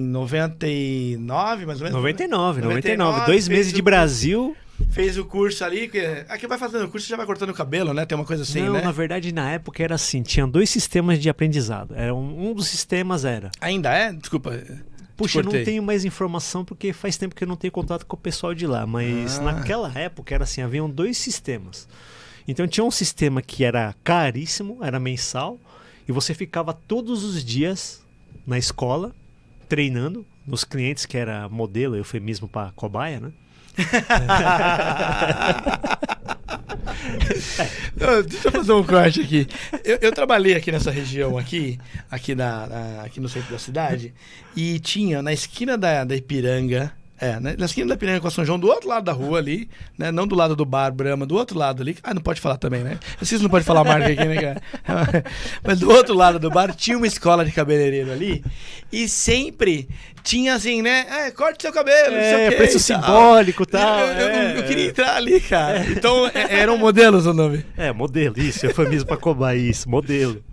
99, mais ou menos? 99. 2 meses de Brasil. fez o curso ali. Aqui vai fazendo o curso, já vai cortando o cabelo, né? Tem uma coisa assim, Não, né? na verdade, na época era assim, tinha 2 sistemas de aprendizado. Um dos sistemas era... Ainda é? Desculpa. Puxa, eu não tenho mais informação porque faz tempo que eu não tenho contato com o pessoal de lá. Mas naquela época era assim, haviam 2 sistemas. Então tinha um sistema que era caríssimo, era mensal, e você ficava todos os dias na escola, treinando, nos clientes, que era modelo, eufemismo para cobaia, né? Deixa eu fazer um corte aqui. Eu trabalhei aqui nessa região aqui no centro da cidade, e tinha na esquina da Ipiranga, na esquina da Ipiranga com a São João, do outro lado da rua ali, né? Não do lado do bar Brahma, do outro lado ali. Não pode falar também, né? Vocês não podem falar a marca aqui, né, cara? Mas do outro lado do bar tinha uma escola de cabeleireiro ali, e sempre tinha assim, né? Corte seu cabelo, não sei o quê, preço simbólico e tal. Eu queria entrar ali, cara. Então, eram modelos o nome. Modelo, isso. Eufemismo pra cobaia, isso. Modelo.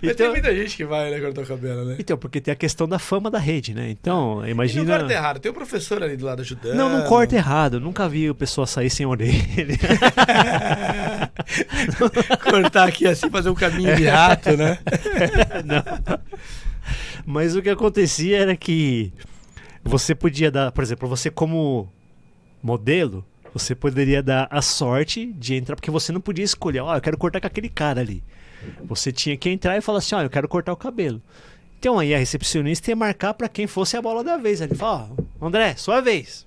Mas tem muita gente que vai, né, cortar o cabelo, né? Então, porque tem a questão da fama da rede, né? Então, imagina... E não corta errado, tem um professor ali do lado ajudando. Não corta errado. Nunca vi o pessoal sair sem orelha. Cortar aqui assim, fazer um caminho de rato, né? Não. Mas o que acontecia era que você podia dar, por exemplo, você como modelo, você poderia dar a sorte de entrar, porque você não podia escolher, eu quero cortar com aquele cara ali. Você tinha que entrar e falar assim, eu quero cortar o cabelo. Então aí a recepcionista ia marcar para quem fosse a bola da vez. Ele fala, André, sua vez.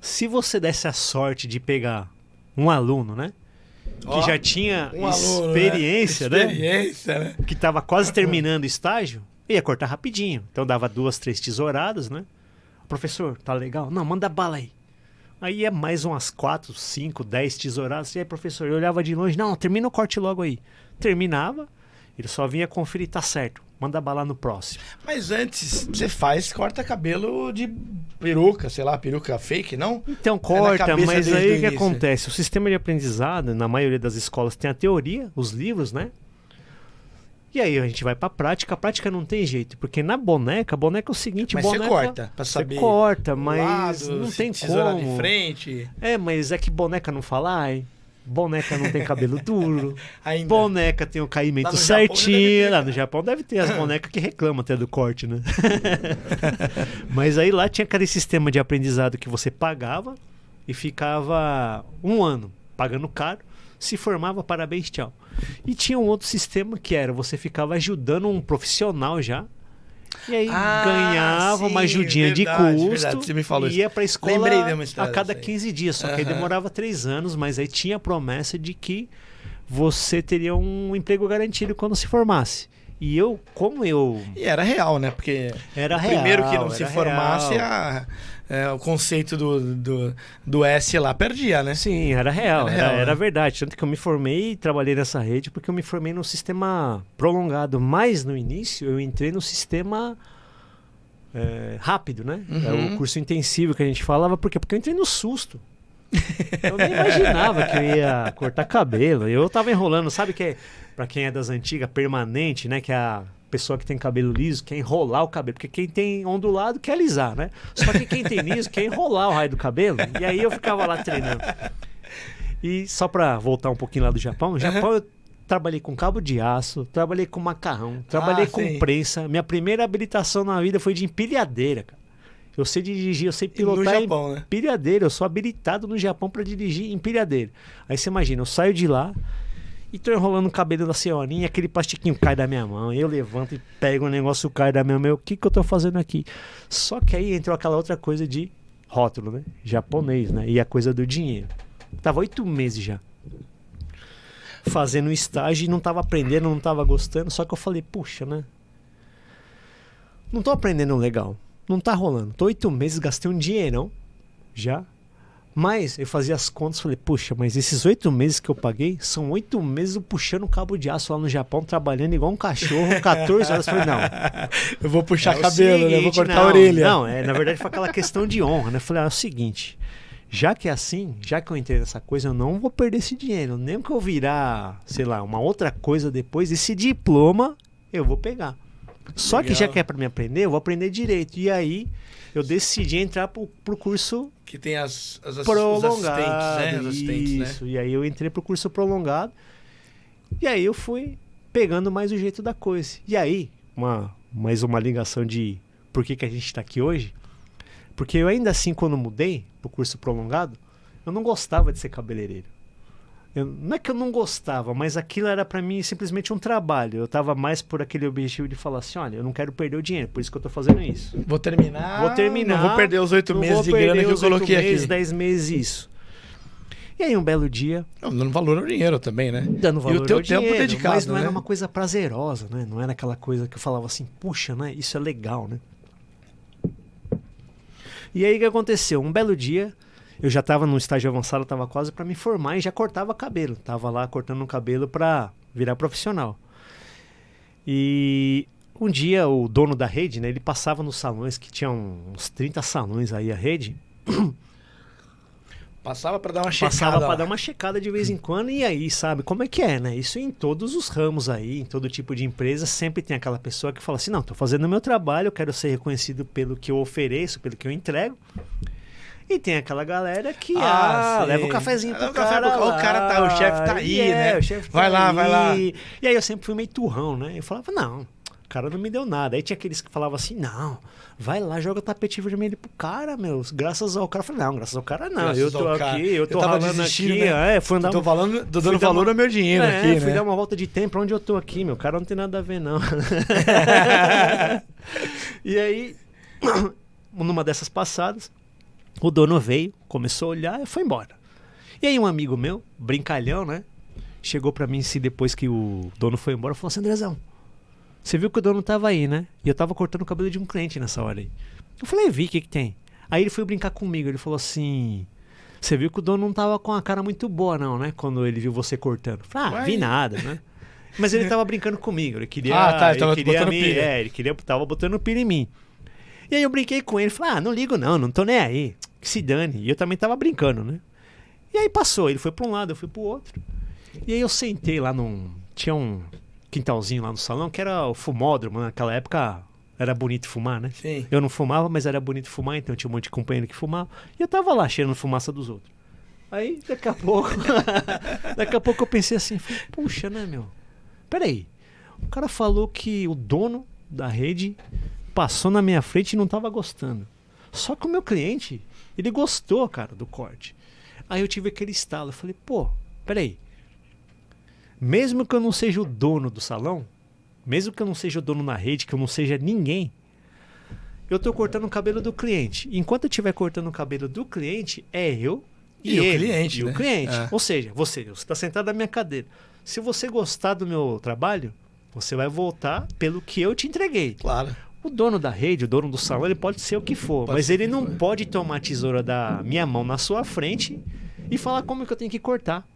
Se você desse a sorte de pegar um aluno, né? Que já tinha experiência, aluno, né? Experiência, né? Que estava quase terminando o estágio, ia cortar rapidinho. Então dava 2, 3 tesouradas, né? Professor, tá legal? Não, manda bala aí. Aí é mais umas 4, 5, 10 tesouradas. E aí, professor, eu olhava de longe. Não, termina o corte logo aí. Terminava, ele só vinha conferir, tá certo. Manda bala no próximo. Mas antes, você corta cabelo de peruca, sei lá, peruca fake, não? Então corta, mas aí o que acontece? O sistema de aprendizado, na maioria das escolas, tem a teoria, os livros, né? E aí a gente vai pra prática. A prática não tem jeito, porque na boneca, é o seguinte, mas boneca... você corta, pra saber... Você corta, mas lado, não tem tesoura como. de frente. Mas é que boneca não fala, boneca não tem cabelo duro. Ainda. Boneca tem o caimento certinho. Lá no Japão deve ter as bonecas que reclamam até do corte, né? Mas aí lá tinha aquele sistema de aprendizado que você pagava e ficava 1 ano pagando caro. Se formava, parabéns, tchau. E tinha um outro sistema que era, você ficava ajudando um profissional já, e aí ganhava uma ajudinha de custo, você me falou e ia pra escola a cada assim. 15 dias, só que aí demorava 3 anos, mas aí tinha a promessa de que você teria um emprego garantido quando se formasse. E E era real, né? Porque era real, primeiro que não se formasse, o conceito do S lá perdia, né? Sim, era real, era verdade. Tanto que eu me formei e trabalhei nessa rede porque eu me formei no sistema prolongado. Mas no início eu entrei no sistema rápido, né? O curso intensivo que a gente falava. Por quê? Porque eu entrei no susto. Eu nem imaginava que eu ia cortar cabelo. Eu tava enrolando, sabe que pra quem é das antigas, permanente, né? Que é a pessoa que tem cabelo liso quer enrolar o cabelo. Porque quem tem ondulado quer alisar, né? Só que quem tem liso quer enrolar o raio do cabelo. E aí eu ficava lá treinando. E só pra voltar um pouquinho lá do Japão. No Japão eu trabalhei com cabo de aço, trabalhei com macarrão, trabalhei com prensa. Minha primeira habilitação na vida foi de empilhadeira, cara. Eu sei dirigir, eu sei pilotar no Japão, né? empilhadeira. Eu sou habilitado no Japão para dirigir empilhadeira. Aí você imagina, eu saio de lá e tô enrolando o cabelo da senhorinha, aquele plastiquinho cai da minha mão. Eu levanto e pego o negócio, cai da minha mão. O que eu tô fazendo aqui? Só que aí entrou aquela outra coisa de rótulo, né? Japonês, né? E a coisa do dinheiro. Tava 8 meses já fazendo estágio e não tava aprendendo, não tava gostando. Só que eu falei, puxa, né? Não tô aprendendo legal. Não tá rolando. Tô 8 meses, gastei um dinheirão já. Mas eu fazia as contas, falei, puxa, mas esses 8 meses que eu paguei, são 8 meses eu puxando cabo de aço lá no Japão, trabalhando igual um cachorro, 14 horas. Eu falei, não. Eu vou puxar cabelo, né? Eu vou cortar a orelha. Não, na verdade foi aquela questão de honra, né? Eu falei, é o seguinte, já que é assim, já que eu entrei nessa coisa, eu não vou perder esse dinheiro. Nem que eu virar, sei lá, uma outra coisa depois, esse diploma eu vou pegar. Só que Legal. já que é pra me aprender, eu vou aprender direito. E aí, eu decidi entrar pro curso Que tem os prolongado. assistentes, né? Os assistentes, né? Isso. E aí eu entrei pro curso prolongado. E aí eu fui pegando mais o jeito da coisa. E aí, mais uma ligação de por que a gente tá aqui hoje. Porque eu ainda assim, quando mudei pro curso prolongado, eu não gostava de ser cabeleireiro. Não é que eu não gostava, mas aquilo era pra mim simplesmente um trabalho. Eu tava mais por aquele objetivo de falar assim, olha, eu não quero perder o dinheiro, por isso que eu tô fazendo isso. Vou terminar. Não vou perder os 8 não meses vou de grana perder que eu os 8 coloquei meses, aqui. 10 meses, isso. E aí um belo dia, Dando valor ao dinheiro também, né? dando valor E o teu ao tempo dinheiro, dedicado, mas não né? era uma coisa prazerosa, né? Não era aquela coisa que eu falava assim, puxa, né? Isso é legal, né? E aí o que aconteceu? Um belo dia, eu já estava no estágio avançado, estava quase para me formar e já cortava cabelo. Tava lá cortando o cabelo para virar profissional. E um dia o dono da rede, né? Ele passava nos salões, que tinham uns 30 salões aí a rede. Passava pra dar uma checada. Passava lá. para dar uma checada de vez em quando e aí, sabe, como é que é, né? Isso em todos os ramos aí, em todo tipo de empresa, sempre tem aquela pessoa que fala assim, não, tô fazendo o meu trabalho, eu quero ser reconhecido pelo que eu ofereço, pelo que eu entrego. E tem aquela galera que leva um cafezinho pro cara. O chefe tá aí, né? O chefe Vai tá lá, aí. vai lá. E aí eu sempre fui meio turrão, né? Eu falava, não, o cara não me deu nada. Aí tinha aqueles que falavam assim, não, vai lá, joga tapete vermelho pro cara, meu. Graças ao cara. Eu falei, não, graças ao cara não. Graças Eu tô ao aqui, cara. eu tô Eu tava ralando desistindo, aqui. né? Fui andar Tô dando dar valor uma- ao meu dinheiro aqui, fui né? dar uma volta de tempo pra onde eu tô aqui, meu. O cara não tem nada a ver, não. E aí, numa dessas passadas, o dono veio, começou a olhar e foi embora. E aí um amigo meu, brincalhão, né? Chegou pra mim assim, depois que o dono foi embora, falou assim, Andrezão, você viu que o dono tava aí, né? E eu tava cortando o cabelo de um cliente nessa hora aí. Eu falei, vi, o que tem? Aí ele foi brincar comigo, ele falou assim, você viu que o dono não tava com a cara muito boa não, né? Quando ele viu você cortando. Eu falei, Ué. vi nada, né? Mas ele tava brincando comigo, ele queria... Ele tava botando pilha. Ele tava botando pilha em mim. E aí eu brinquei com ele, falei, não ligo não tô nem aí, que se dane. E eu também tava brincando, né? E aí passou, ele foi pra um lado, eu fui pro outro. E aí eu sentei lá tinha um quintalzinho lá no salão, que era o fumódromo, naquela época era bonito fumar, né? Sim. Eu não fumava, mas era bonito fumar, então tinha um monte de companheiro que fumava. E eu tava lá cheirando fumaça dos outros. Aí, daqui a pouco, eu pensei assim, falei, puxa, né, meu? Peraí, o cara falou que o dono da rede passou na minha frente e não tava gostando. Só que o meu cliente, ele gostou, cara, do corte. Aí eu tive aquele estalo, eu falei, pô, peraí. Mesmo que eu não seja o dono do salão, mesmo que eu não seja o dono na rede, que eu não seja ninguém, eu tô cortando o cabelo do cliente. Enquanto eu estiver cortando o cabelo do cliente, é eu e o ele, cliente, e né? o cliente. É. Ou seja, você tá sentado na minha cadeira. Se você gostar do meu trabalho, você vai voltar pelo que eu te entreguei. Claro. O dono da rede, o dono do salão, ele pode ser o que for, Pode mas ser o ele que não for. pode tomar a tesoura da minha mão na sua frente e falar como que eu tenho que cortar,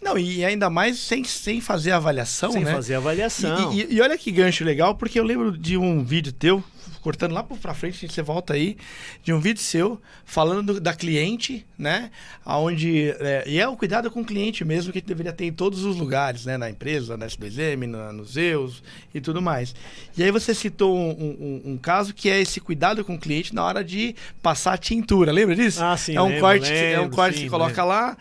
Não, e ainda mais sem fazer avaliação, sem né? fazer avaliação. E olha que gancho legal, porque eu lembro de um vídeo teu, cortando lá pra frente, você volta aí, de um vídeo seu, falando da cliente, né? Onde, e é o cuidado com o cliente mesmo que a gente deveria ter em todos os lugares, né? Na empresa, na SBZM, nos Zeus e tudo mais. E aí você citou um caso que é esse cuidado com o cliente na hora de passar a tintura, lembra disso? Ah, sim, é um lembro, corte, lembro, que sim, você coloca lembro. lá,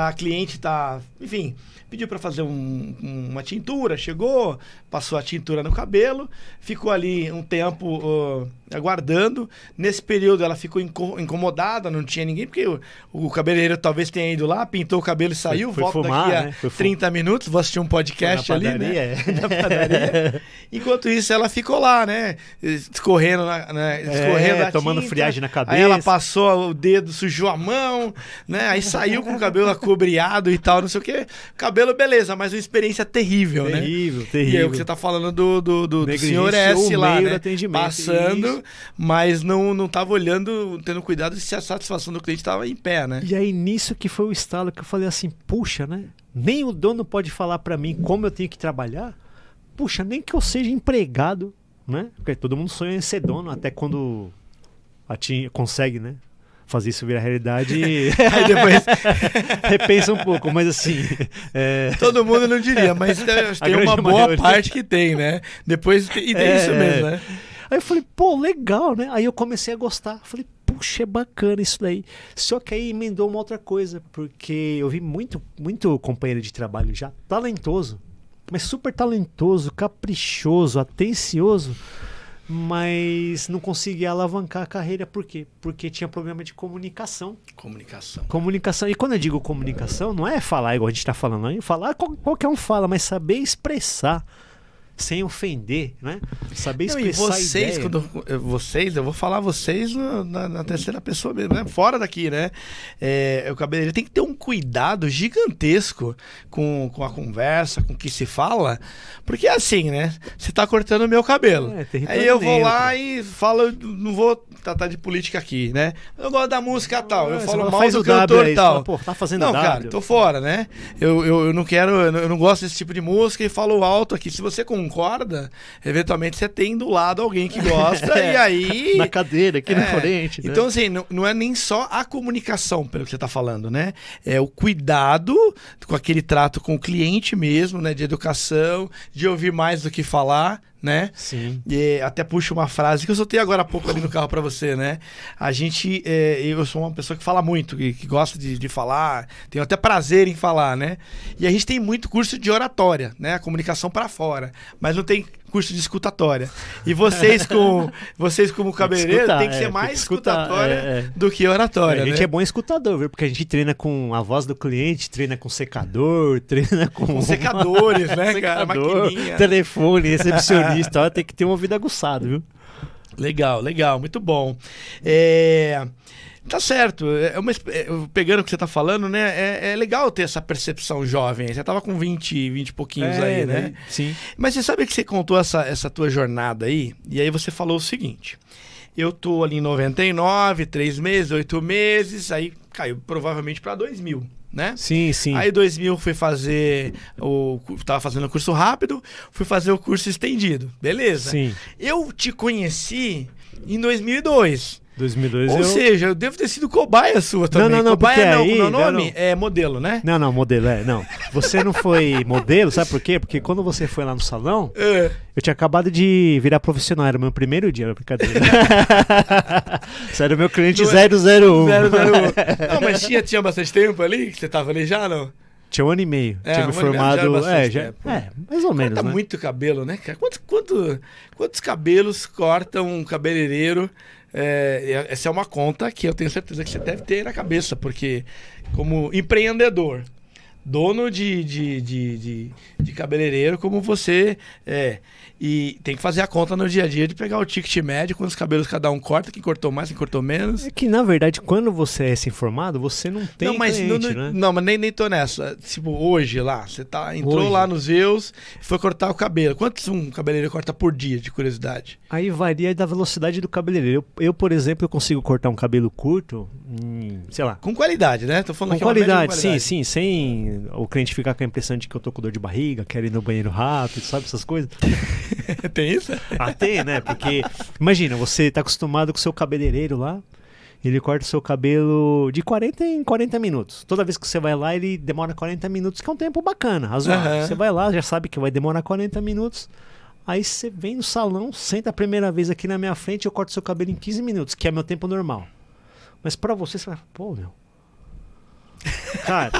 a cliente tá, enfim, pediu para fazer uma tintura, chegou, passou a tintura no cabelo, ficou ali um tempo aguardando. Nesse período ela ficou incomodada, não tinha ninguém, porque o cabeleireiro talvez tenha ido lá, pintou o cabelo e saiu, Foi volta fumar, daqui a né? Foi 30 minutos, vou assistir um podcast Foi na ali, né? padaria, Na padaria. Enquanto isso, ela ficou lá, né? Escorrendo, escorrendo a tomando tinta. friagem na cabeça. Aí ela passou o dedo, sujou a mão, né? Aí saiu com o cabelo acobreado e tal, não sei o quê. Cabelo, beleza, mas uma experiência terrível, né? Terrível, E terrível. é o que você tá falando do Negligenciou senhor S o lá, meio né? do atendimento, Passando, isso. mas não tava olhando, tendo cuidado se a satisfação do cliente tava em pé, né? E aí nisso que foi o estalo que eu falei assim, puxa, né? Nem o dono pode falar pra mim como eu tenho que trabalhar. Puxa, nem que eu seja empregado, né? Porque todo mundo sonha em ser dono até quando consegue, né? fazer isso virar realidade, Aí depois repensa um pouco, mas assim... todo mundo não diria, mas tem uma boa maioria. parte que tem, né? Depois, e tem isso mesmo, né? Aí eu falei, pô, legal, né? Aí eu comecei a gostar. Falei, puxa, é bacana isso daí. Só que aí emendou uma outra coisa, porque eu vi muito companheiro de trabalho já talentoso, mas super talentoso, caprichoso, atencioso, mas não conseguia alavancar a carreira. Por quê? Porque tinha problema de comunicação. Comunicação. E quando eu digo comunicação, não é falar igual a gente está falando, não. Falar qualquer um fala, mas saber expressar. Sem ofender, né? Saber expressar e vocês, eu vou falar vocês na terceira pessoa mesmo, né? Fora daqui, né? O cabeleireiro tem que ter um cuidado gigantesco com a conversa, com o que se fala, porque é assim, né? Você tá cortando o meu cabelo. Aí eu vou lá e falo, não vou tratar de política aqui, né? Eu gosto da música tal, eu falo mal do cantor tal. Pô, tá fazendo não, W. cara, tô fora, né? Eu não quero, eu não gosto desse tipo de música e falo alto aqui. Se você concorda, eventualmente você tem do lado alguém que gosta e aí... Na cadeira, aqui na frente. Né? Então, assim, não é nem só a comunicação, pelo que você tá falando, né? É o cuidado com aquele trato com o cliente mesmo, né? De educação, de ouvir mais do que falar, né? Sim. E até puxo uma frase que eu soltei agora há pouco ali no carro para você, né? A gente, eu sou uma pessoa que fala muito, que gosta de falar, tenho até prazer em falar, né? E a gente tem muito curso de oratória, né? A comunicação para fora, mas não tem curso de escutatória. E vocês como cabeleireiro tem que ser mais escutatória do que oratória, A gente né? é bom escutador, viu? Porque a gente treina com a voz do cliente, treina com secador, treina com secadores, né, cara? Secador, Maquininha. telefone, recepcionista, ó, tem que ter um ouvido aguçado, viu? Legal, muito bom. Tá certo, pegando o que você tá falando, né? É legal ter essa percepção jovem. Você tava com 20 e pouquinhos aí, né? Sim. Mas você sabe que você contou essa tua jornada aí, e aí você falou o seguinte: eu tô ali em 99, 3 meses, 8 meses, aí caiu provavelmente para 2000. Né? Sim, sim. Aí 2000 fui fazer tava fazendo o curso rápido, fui fazer o curso estendido. Beleza. Sim. Eu te conheci em 2002. 2002 Ou seja, eu devo ter sido cobaia sua também. Não, cobaia porque não, aí, com o meu nome não. é modelo, né? Não, modelo, não. Você não foi modelo, sabe por quê? Porque quando você foi lá no salão, eu tinha acabado de virar profissional, era o meu primeiro dia, era brincadeira. Você era o meu cliente 001. 001. Não, mas tinha bastante tempo ali, que você tava ali já, não? Tinha 1 ano e meio. Tinha me formado. Mais ou menos. Corta né? muito cabelo, né, cara? Quantos cabelos corta um cabeleireiro? Essa é uma conta que eu tenho certeza que você deve ter na cabeça, porque como empreendedor, dono de cabeleireiro como você e tem que fazer a conta no dia a dia de pegar o ticket médio, quantos cabelos cada um corta, quem cortou mais, quem cortou menos. É que, na verdade, quando você é informado, você não tem cliente, né? Não, mas nem tô nessa. Tipo, hoje lá, você entrou lá nos Zeus e foi cortar o cabelo. Quantos um cabeleireiro corta por dia, de curiosidade? Aí varia da velocidade do cabeleireiro. Eu, por exemplo, eu consigo cortar um cabelo curto, sei lá. Com qualidade, né? Tô falando com qualidade, sim, sem o cliente ficar com a impressão de que eu tô com dor de barriga, quero ir no banheiro rápido, sabe, essas coisas. Tem isso? Tem, né? Porque, imagina, você tá acostumado com o seu cabeleireiro lá, ele corta o seu cabelo de 40 em 40 minutos. Toda vez que você vai lá, ele demora 40 minutos, que é um tempo bacana, razoável. Você vai lá, já sabe que vai demorar 40 minutos, aí você vem no salão, senta a primeira vez aqui na minha frente e eu corto seu cabelo em 15 minutos, que é meu tempo normal. Mas pra você vai, pô, meu... Cara...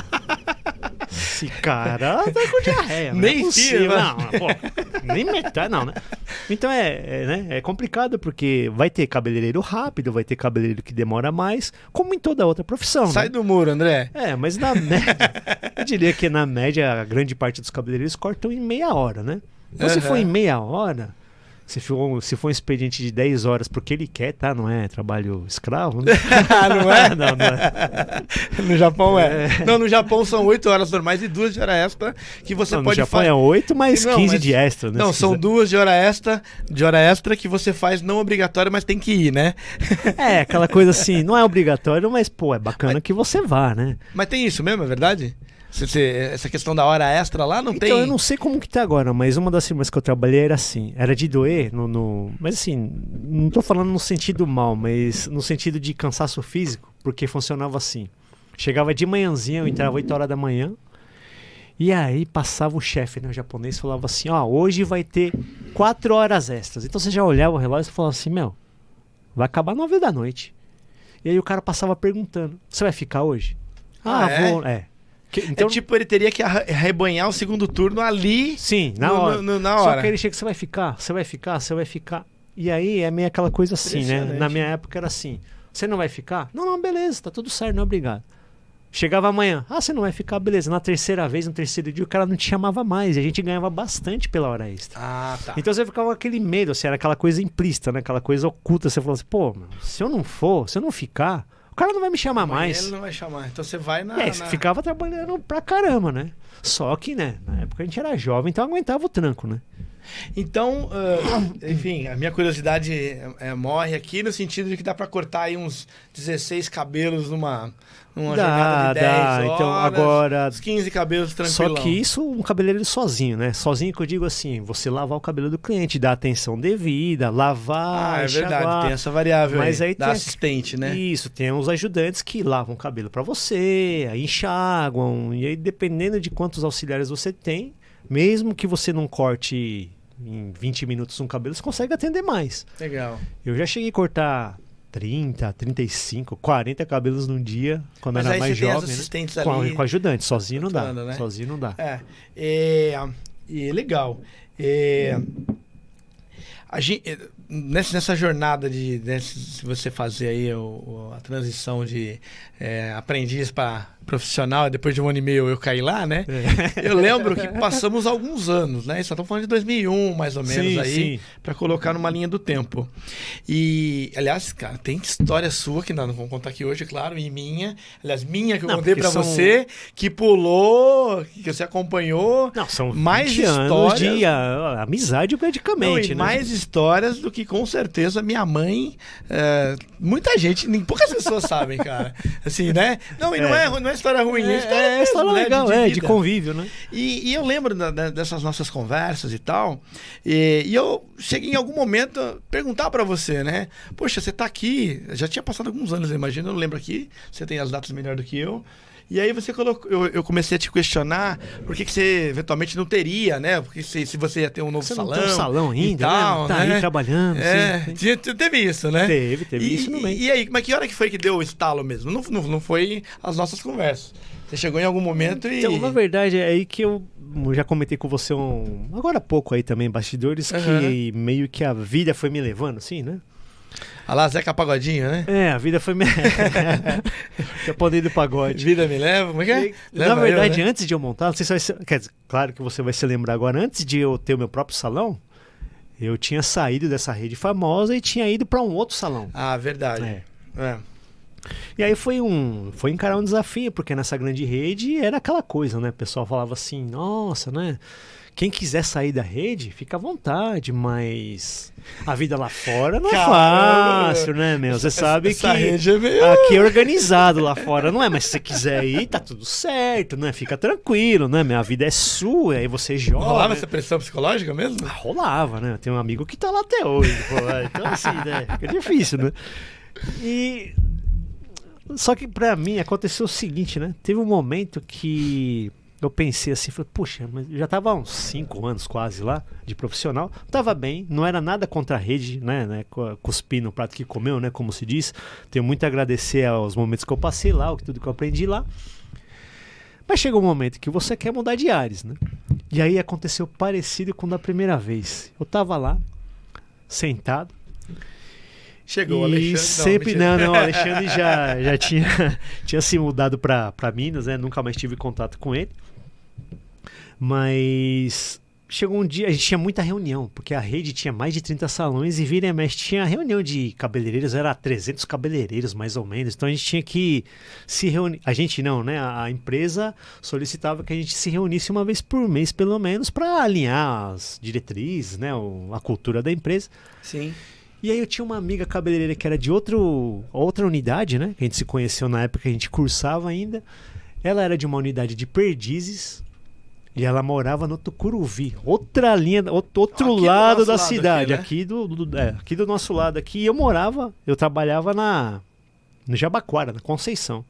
Esse cara tá com diarreia. Nem possível. Não, pô, nem metade, não, né? Então é complicado, porque vai ter cabeleireiro rápido, vai ter cabeleireiro que demora mais, como em toda outra profissão. Sai do muro, André. Mas na média, eu diria que na média, a grande parte dos cabeleireiros cortam em meia hora, né? Então, se for em meia hora, se for um expediente de 10 horas porque ele quer, tá? Não é trabalho escravo, né? Não é? Não é. No Japão Não, no Japão são 8 horas normais e 2 de hora extra que você pode fazer. No Japão é 8 mais 15 de extra, né? Não, são 2 de hora extra que você faz não obrigatório, mas tem que ir, né? Aquela coisa assim, não é obrigatório, mas pô, é bacana que você vá, né? Mas tem isso mesmo, é verdade? Essa questão da hora extra lá não tem? Então, eu não sei como que tá agora, mas uma das firmas que eu trabalhei era assim, era de doer, mas assim, não tô falando no sentido mal, mas no sentido de cansaço físico. porque funcionava assim. Chegava de manhãzinha, eu entrava 8 horas da manhã, e aí passava o chefe, né, o japonês, falava assim, hoje vai ter 4 horas extras. Então você já olhava o relógio e falava assim, vai acabar 9 da noite. E aí o cara passava perguntando, você vai ficar hoje? Vou. Então, tipo, ele teria que arrebanhar o segundo turno ali. Sim, na hora. Na hora. Só que ele chega, você vai ficar. E aí é meio aquela coisa assim, né? Na minha época era assim, você não vai ficar? Não, beleza, tá tudo certo, não, obrigado. Chegava amanhã, você não vai ficar, beleza. Na terceira vez, no terceiro dia, o cara não te chamava mais. E a gente ganhava bastante pela hora extra. Tá. Então você ficava com aquele medo, assim, era aquela coisa implícita, né? Aquela coisa oculta. Você falou assim, se eu não ficar, o cara não vai me chamar mais. Ele não vai chamar. Então você vai você ficava trabalhando pra caramba, né? Só que, né, na época a gente era jovem, então aguentava o tranco, né? Então, enfim, a minha curiosidade morre aqui no sentido de que dá pra cortar aí uns 16 cabelos numa jornada de 10 horas, então agora uns 15 cabelos tranquilão. Só que isso um cabeleireiro sozinho, né? Sozinho que eu digo assim, você lavar o cabelo do cliente, dar atenção devida, lavar, é enxaguar. Verdade, tem essa variável mas aí da assistente, né? Isso, tem uns ajudantes que lavam o cabelo pra você, aí enxaguam, e aí dependendo de quantos auxiliares você tem, mesmo que você não corte em 20 minutos um cabelo, você consegue atender mais. Legal. Eu já cheguei a cortar 30, 35, 40 cabelos num dia, quando Mas era aí mais você jovem. Tem as assistentes né? ali Com ajudante, sozinho não dá. né? Sozinho não dá. Legal. Nessa jornada se você fazer aí a transição de aprendiz para profissional, depois de 1 ano e meio eu caí lá, né? Eu lembro que passamos alguns anos, né? Só estamos falando de 2001, mais ou menos, aí, para colocar numa linha do tempo. E, aliás, cara, tem história sua que nós não vamos contar aqui hoje, claro, e minha. Aliás, minha que eu contei para você, que pulou, que você acompanhou. Não, são mais 20 anos de amizade praticamente, né? Mais histórias do que com certeza minha mãe, muita gente, poucas pessoas sabem, cara. Assim, né? Não, e não é história ruim, é história mesmo, história legal, de de convívio, né? E eu lembro dessas nossas conversas e tal, e eu cheguei em algum momento a perguntar pra você, né? Poxa, você tá aqui, já tinha passado alguns anos, eu imagino, eu não lembro aqui, você tem as datas melhor do que eu. E aí você colocou, eu comecei a te questionar por que você eventualmente não teria, né? Porque se você ia ter um novo salão. Não tem um salão ainda, tal, né? Tá né? aí trabalhando. Teve isso, né? Teve isso no meio. E aí, mas que hora que foi que deu o estalo mesmo? Não foi as nossas conversas. Você chegou em algum momento e... Então, na verdade, é aí que eu já comentei com você agora há pouco aí também, bastidores, que meio que a vida foi me levando, assim, né? A lá, Zeca Pagodinho, né? A vida foi me... Japonês do pagode. Vida me leva? Como é que é? Na verdade, antes de eu montar, não sei se vai ser... Quer dizer, claro que você vai se lembrar agora, antes de eu ter o meu próprio salão, eu tinha saído dessa rede famosa e tinha ido para um outro salão. Ah, verdade. E aí foi encarar um desafio, porque nessa grande rede era aquela coisa, né? O pessoal falava assim, nossa, né? Quem quiser sair da rede, fica à vontade, mas a vida lá fora não é fácil, né, meu? Você sabe que aqui é organizado lá fora, não é? Mas se você quiser ir, tá tudo certo, né? Fica tranquilo, né? A vida é sua, aí você joga. Rolava essa pressão psicológica mesmo? Rolava, né? Eu tenho um amigo que tá lá até hoje, pô. Então assim, né? Fica difícil, né? Só que pra mim aconteceu o seguinte, né? Teve um momento que eu pensei assim, falei, puxa, mas eu já estava há uns 5 anos quase lá, de profissional, estava bem, não era nada contra a rede, né, cuspir no prato que comeu, né, como se diz. Tenho muito a agradecer aos momentos que eu passei lá, tudo que eu aprendi lá. Mas chega um momento que você quer mudar de ares, né? E aí aconteceu parecido com da primeira vez. Eu estava lá, sentado. Chegou o Alexandre. Sempre, não, o Alexandre já tinha se mudado para Minas, né? Nunca mais tive contato com ele. Mas chegou um dia, a gente tinha muita reunião, porque a rede tinha mais de 30 salões e vira e mexe tinha reunião de cabeleireiros, era 300 cabeleireiros mais ou menos. Então a gente tinha que se reunir. A gente não, né? A empresa solicitava que a gente se reunisse uma vez por mês, pelo menos, para alinhar as diretrizes, né? A cultura da empresa. Sim. E aí eu tinha uma amiga cabeleireira que era de outra unidade, né? Que a gente se conheceu na época que a gente cursava ainda. Ela era de uma unidade de Perdizes e ela morava no Tucuruvi, outra linha, outro lado da cidade, aqui, né? aqui do nosso lado aqui. Eu trabalhava no Jabaquara, na Conceição.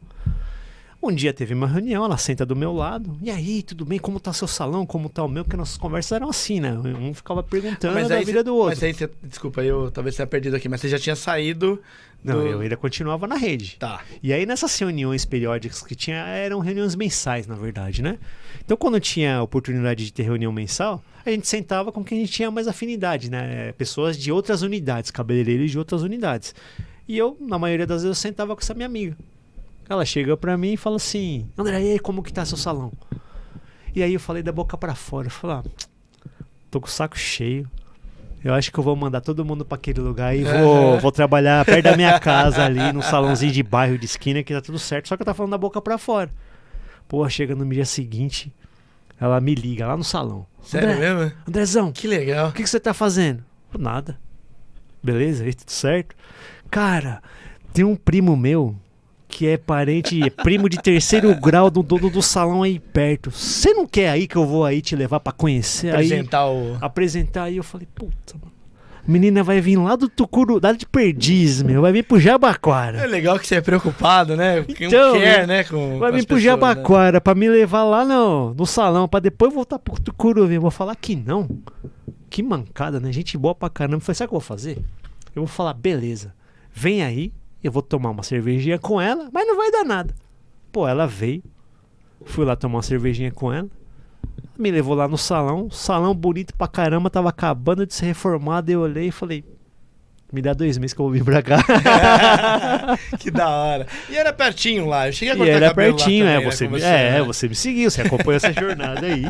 Um dia teve uma reunião, ela senta do meu lado. E aí, tudo bem? Como tá seu salão? Como tá o meu? Porque nossas conversas eram assim, né? Um ficava perguntando da vida do outro. Mas aí, desculpa, eu talvez tenha perdido aqui, mas você já tinha saído... Não, eu ainda continuava na rede. Tá. E aí, nessas reuniões periódicas que tinha, eram reuniões mensais, na verdade, né? Então, quando tinha a oportunidade de ter reunião mensal, a gente sentava com quem a gente tinha mais afinidade, né? Pessoas de outras unidades, cabeleireiros de outras unidades. E eu, na maioria das vezes, eu sentava com essa minha amiga. Ela chega pra mim e fala assim: André, e aí, como que tá seu salão? E aí eu falei da boca pra fora. Eu falei, tô com o saco cheio. Eu acho que eu vou mandar todo mundo pra aquele lugar e vou trabalhar perto da minha casa ali, num salãozinho de bairro, de esquina, que tá tudo certo. Só que eu tava falando da boca pra fora. Pô, chega no dia seguinte, ela me liga lá no salão. Sério mesmo? Andrezão, Que legal. o que você tá fazendo? Nada. Beleza, aí tudo certo. Cara, tem um primo meu que é primo de terceiro grau do dono do salão aí perto. Você não quer aí que eu vou aí te levar pra conhecer? Apresentar aí. Eu falei, puta, mano. A menina vai vir lá do Tucuru, lá de Perdiz, meu. Vai vir pro Jabaquara. É legal que você é preocupado, né? Quem Então, quer, né? Vai vir pro Jabaquara, né? Pra me levar lá no salão, pra depois voltar pro Tucuru. Eu vou falar que não. Que mancada, né? Gente boa pra caramba. Eu falei, sabe o que eu vou fazer? Eu vou falar, beleza, vem aí. Eu vou tomar uma cervejinha com ela, mas não vai dar nada. Pô, ela veio. Fui lá tomar uma cervejinha com ela. Me levou lá no salão. Salão bonito pra caramba. Tava acabando de ser reformado. Eu olhei e falei, me dá 2 meses que eu vou vir pra cá. Que da hora. E era pertinho lá. Eu cheguei a cortar era cabelo pertinho, lá também, você me seguiu. Você acompanhou essa jornada aí.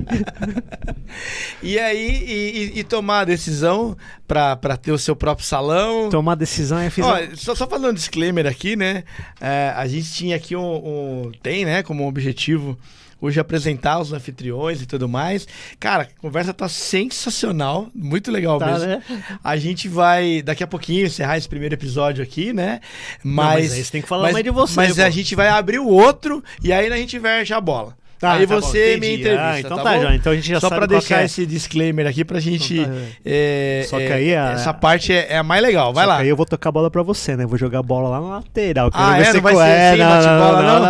E aí, e tomar a decisão pra ter o seu próprio salão. Tomar a decisão é só falando um disclaimer aqui, né? A gente tinha aqui tem, né, como objetivo hoje apresentar os anfitriões e tudo mais. Cara, a conversa tá sensacional, muito legal mesmo. Né? A gente vai, daqui a pouquinho, encerrar esse primeiro episódio aqui, né? Mas aí você tem que falar mais de você. Mas a gente vai abrir o outro e aí a gente inverte a bola. Aí tá você bom, me entrevista, então tá bom? Já. Então a gente já só sabe pra deixar é. esse disclaimer aqui pra gente... Então só que aí essa parte é a mais legal, vai só lá. Que aí eu vou tocar a bola pra você, né? Vou jogar a bola lá na lateral. Não vai ser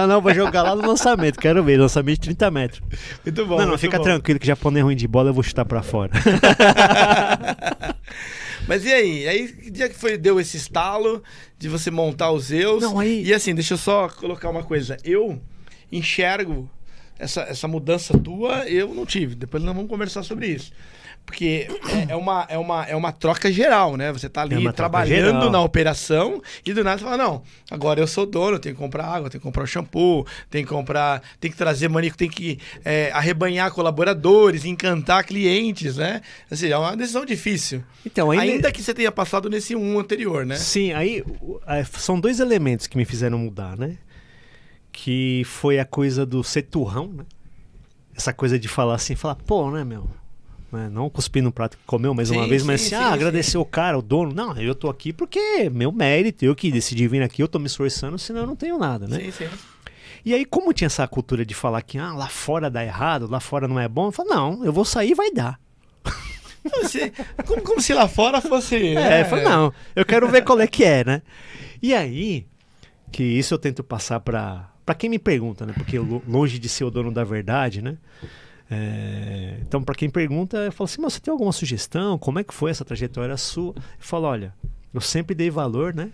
Não, vou jogar lá no lançamento. Quero ver, lançamento de 30 metros. Muito bom. Não, fica tranquilo que japonês ruim de bola eu vou chutar pra fora. Mas e aí? Aí que dia que deu esse estalo de você montar os Zeus? Não, aí... E assim, deixa eu só colocar uma coisa. Eu enxergo essa mudança tua, eu não tive. Depois nós vamos conversar sobre isso. Porque é uma troca geral, né? Você tá ali trabalhando na operação e do nada você fala, não, agora eu sou dono, eu tenho que comprar água, tenho que comprar o shampoo, tem que trazer manico, tem que arrebanhar colaboradores, encantar clientes, né? Assim, é uma decisão difícil. Então, ainda que você tenha passado nesse anterior, né? Sim, aí são 2 elementos que me fizeram mudar, né? Que foi a coisa do ser turrão, né? Essa coisa de falar assim, pô, né, meu? Não cuspir no prato que comeu mais uma vez, mas agradecer o cara, o dono. Não, eu tô aqui porque é meu mérito, eu que decidi vir aqui, eu tô me esforçando, senão eu não tenho nada, né? Sim. E aí, como tinha essa cultura de falar que lá fora dá errado, lá fora não é bom, eu falo, não, eu vou sair e vai dar. Como se lá fora fosse... eu falei, não, eu quero ver qual é que é, né? E aí, que isso eu tento passar pra quem me pergunta, né? Porque longe de ser o dono da verdade, né? Então, para quem pergunta, eu falo assim, mas você tem alguma sugestão? Como é que foi essa trajetória sua? Eu falo, olha, eu sempre dei valor, né?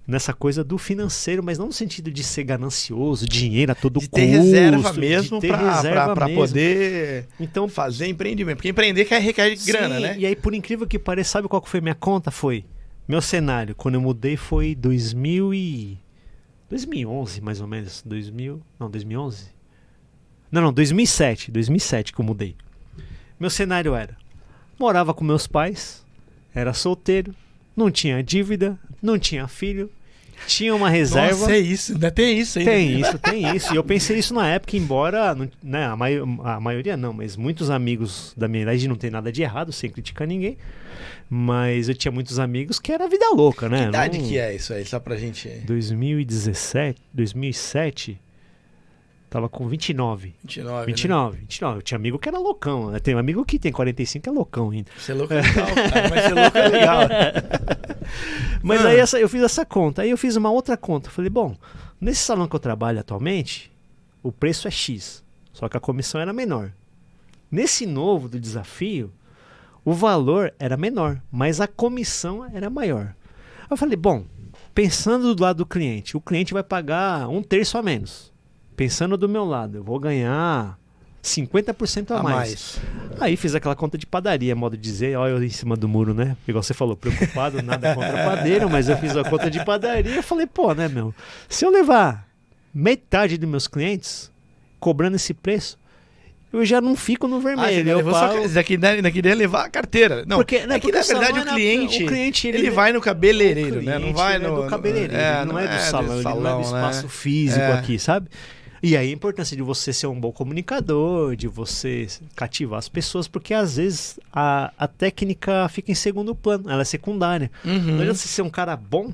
Nessa coisa do financeiro, mas não no sentido de ser ganancioso, dinheiro a todo custo. De ter reserva mesmo para poder fazer empreendimento. Porque empreender requer grana, né? E aí, por incrível que pareça, sabe qual que foi minha conta? Meu cenário, quando eu mudei, foi 2011, mais ou menos. 2011? Não, 2007 que eu mudei. Meu cenário era, morava com meus pais, era solteiro, não tinha dívida, não tinha filho, tinha uma reserva. Nossa, é isso, ainda tem isso ainda. Tem isso. E eu pensei isso na época, embora, né, a maioria não, mas muitos amigos da minha idade, não tem nada de errado, sem criticar ninguém. Mas eu tinha muitos amigos que era vida louca, né? Que idade que é isso aí, só pra gente... 2017, tava com 29. 29, 29. Eu tinha amigo que era loucão. Né? Tem um amigo que tem 45 que é loucão ainda. Ser louco é legal, cara, mas ser louco é legal. Mas aí eu fiz essa conta. Aí eu fiz uma outra conta. Falei, bom, nesse salão que eu trabalho atualmente, o preço é X. Só que a comissão era menor. Nesse novo do desafio, o valor era menor, mas a comissão era maior. Eu falei, bom, pensando do lado do cliente, o cliente vai pagar 1/3 a menos. Pensando do meu lado, eu vou ganhar 50% a mais. Aí fiz aquela conta de padaria, modo de dizer, olha eu em cima do muro, né? Igual você falou, preocupado, nada contra padeiro, mas eu fiz a conta de padaria e falei, pô, né, meu? Se eu levar metade dos meus clientes cobrando esse preço, eu já não fico no vermelho. Eu pago... Daqui ia levar a carteira. Não, porque, né, porque na verdade o cliente ele vai no cabeleireiro, né? Não vai no... do cabeleireiro, não é do salão, ele não é do espaço físico aqui, sabe? E aí a importância de você ser um bom comunicador, de você cativar as pessoas, porque às vezes a técnica fica em segundo plano, ela é secundária. Não adianta você ser um cara bom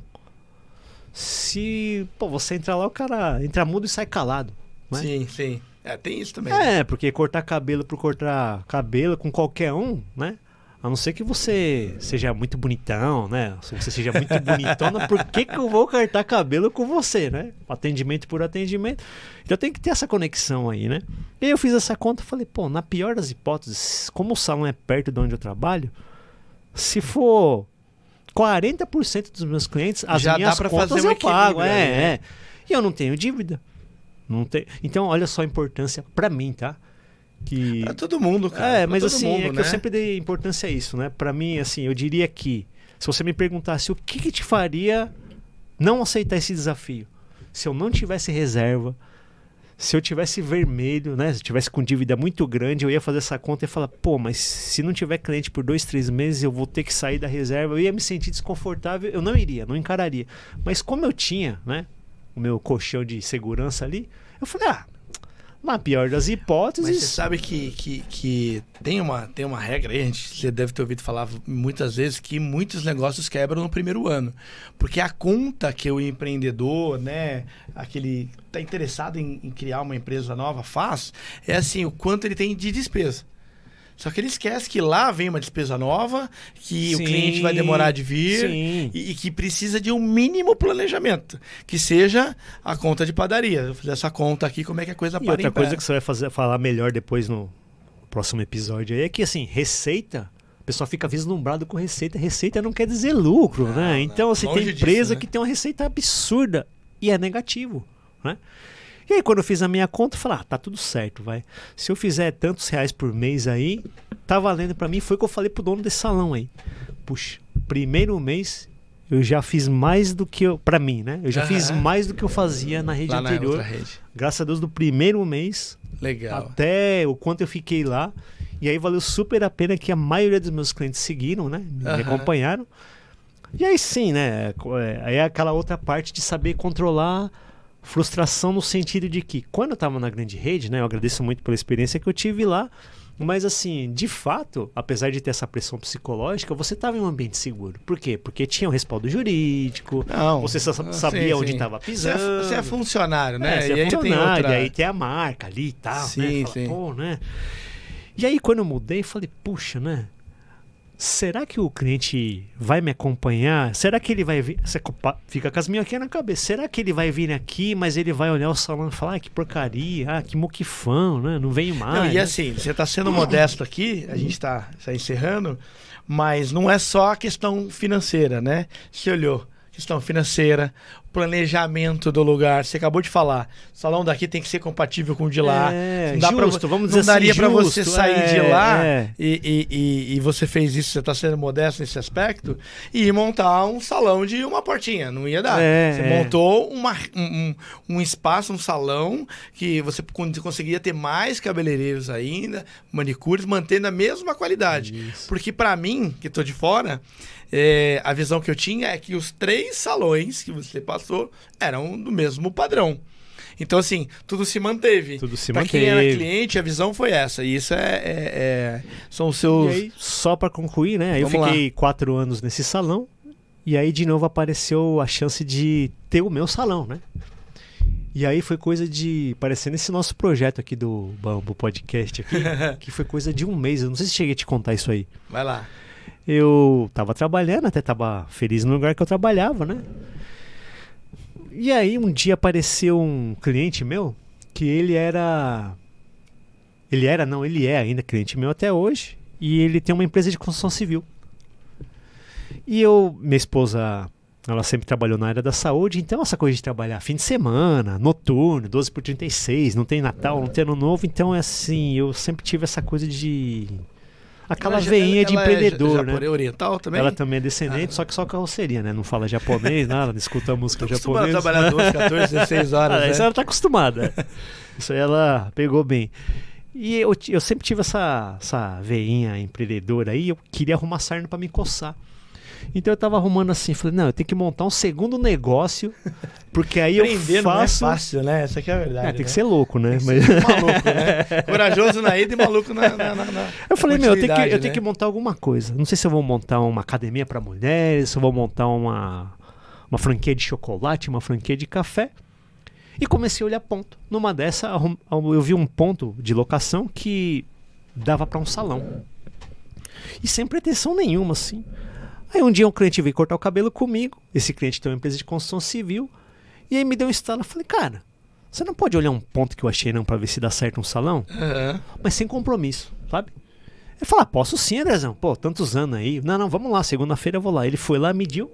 se você entrar lá, o cara entra mudo e sai calado. Né? Sim. Tem isso também. Porque cortar cabelo por cortar cabelo com qualquer um, né? A não ser que você seja muito bonitão, né? Se você seja muito bonitona, por que eu vou cortar cabelo com você, né? Atendimento por atendimento. Então tem que ter essa conexão aí, né? E aí eu fiz essa conta e falei, na pior das hipóteses, como o salão é perto de onde eu trabalho, se for 40% dos meus clientes, as já minhas dá pra contas fazer um eu pago. né? E eu não tenho dívida. Não tem... Então, olha só a importância pra mim, tá? Pra todo mundo, cara. Mas assim, mundo, que né? eu sempre dei importância a isso, né? Pra mim, assim, eu diria que se você me perguntasse o que te faria não aceitar esse desafio, se eu não tivesse reserva, se eu tivesse vermelho, né? Se eu tivesse com dívida muito grande, eu ia fazer essa conta e falar, mas se não tiver cliente por 2, 3 meses, eu vou ter que sair da reserva, eu ia me sentir desconfortável, eu não iria, não encararia. Mas como eu tinha, né? O meu colchão de segurança ali, eu falei, na pior das hipóteses... Mas você sabe que tem uma regra aí, você deve ter ouvido falar muitas vezes, que muitos negócios quebram no primeiro ano. Porque a conta que o empreendedor, né, aquele que está interessado em criar uma empresa nova faz, é assim, o quanto ele tem de despesa. Só que ele esquece que lá vem uma despesa nova, que o cliente vai demorar de vir e que precisa de um mínimo planejamento, que seja a conta de padaria. Eu vou fazer essa conta aqui, como é que a coisa para em pé. Outra coisa que você vai falar melhor depois no próximo episódio aí é que, assim, receita, o pessoal fica vislumbrado com receita. Receita não quer dizer lucro, né? Então, assim, tem empresa que tem uma receita absurda e é negativo, né? E aí, quando eu fiz a minha conta, eu falei, tá tudo certo, vai. Se eu fizer tantos reais por mês aí, tá valendo pra mim. Foi o que eu falei pro dono desse salão aí. Puxa, primeiro mês, eu já fiz mais do que pra mim, né? Eu já fiz mais do que eu fazia na rede anterior. Na outra rede. Graças a Deus, do primeiro mês, até o quanto eu fiquei lá. E aí valeu super a pena que a maioria dos meus clientes seguiram, né? Me acompanharam. E aí sim, né? Aí é aquela outra parte de saber controlar... Frustração no sentido de que quando eu estava na grande rede, né, eu agradeço muito pela experiência que eu tive lá, mas assim, de fato, apesar de ter essa pressão psicológica, você estava em um ambiente seguro. Por quê? Porque tinha um respaldo jurídico, você sabia onde estava pisando. Você é funcionário, né? Você é funcionário, e aí tem a marca ali e tal, né? Fala, né? E aí quando eu mudei, falei, puxa, né? Será que o cliente vai me acompanhar? Será que ele vai vir? Você fica com as minhas aqui na cabeça. Será que ele vai vir aqui, mas ele vai olhar o salão e falar, que porcaria, que moquifão, né? Não venho mais. Não, e assim, você está sendo modesto aqui, a gente está encerrando, mas não é só a questão financeira, né? Você olhou, questão financeira, planejamento do lugar. Você acabou de falar, o salão daqui tem que ser compatível com o de lá. Não daria para você sair de lá e você fez isso, você está sendo modesto nesse aspecto, e ir montar um salão de uma portinha. Não ia dar. Você montou um espaço, um salão que você conseguiria ter mais cabeleireiros ainda, manicures, mantendo a mesma qualidade. Isso. Porque para mim, que estou de fora, a visão que eu tinha é que os 3 salões que você passou eram do mesmo padrão. Então, assim, tudo se manteve. Pra quem era cliente, a visão foi essa. E isso são os seus... E aí, só para concluir, né? Aí eu fiquei 4 anos nesse salão. E aí, de novo, apareceu a chance de ter o meu salão, né? E aí foi coisa de... Parecendo esse nosso projeto aqui do Bambu Podcast aqui, que foi coisa de um mês. Eu não sei se cheguei a te contar isso aí. Vai lá. Eu tava trabalhando, até tava feliz no lugar que eu trabalhava, né? E aí um dia apareceu um cliente meu, que ele é ainda cliente meu até hoje, e ele tem uma empresa de construção civil. E minha esposa, ela sempre trabalhou na área da saúde, então essa coisa de trabalhar fim de semana, noturno, 12x36, não tem Natal, não tem Ano Novo, então é assim, eu sempre tive essa coisa de... Aquela veinha de empreendedor, né? Oriental também? Ela também é descendente, só que só carroceria, né? Não fala japonês, nada, escuta a música japonesa. Ela trabalhar 12, 14, 16 horas, né? Isso ela tá acostumada. Isso aí ela pegou bem. E eu sempre tive essa veinha empreendedora aí, eu queria arrumar sarna pra me coçar. Então eu tava arrumando assim, falei, não, eu tenho que montar um segundo negócio, porque aí Empreender eu faço... não é fácil, né? Essa aqui é a verdade. Tem que ser louco, né? Tem que ser maluco, né? Corajoso na ida e maluco na eu falei, meu, eu tenho né? que montar alguma coisa. Não sei se eu vou montar uma academia para mulheres, se eu vou montar uma franquia de chocolate, uma franquia de café. E comecei a olhar ponto. Numa dessa, eu vi um ponto de locação que dava para um salão. E sem pretensão nenhuma, assim. Aí um dia um cliente veio cortar o cabelo comigo. Esse cliente tem uma empresa de construção civil. E aí me deu um estalo. Eu falei, cara, você não pode olhar um ponto que eu achei não pra ver se dá certo um salão? Uhum. Mas sem compromisso, sabe? Ele falou, posso sim, Andrezão. Pô, tantos anos aí. Não, vamos lá, segunda-feira eu vou lá. Ele foi lá, mediu.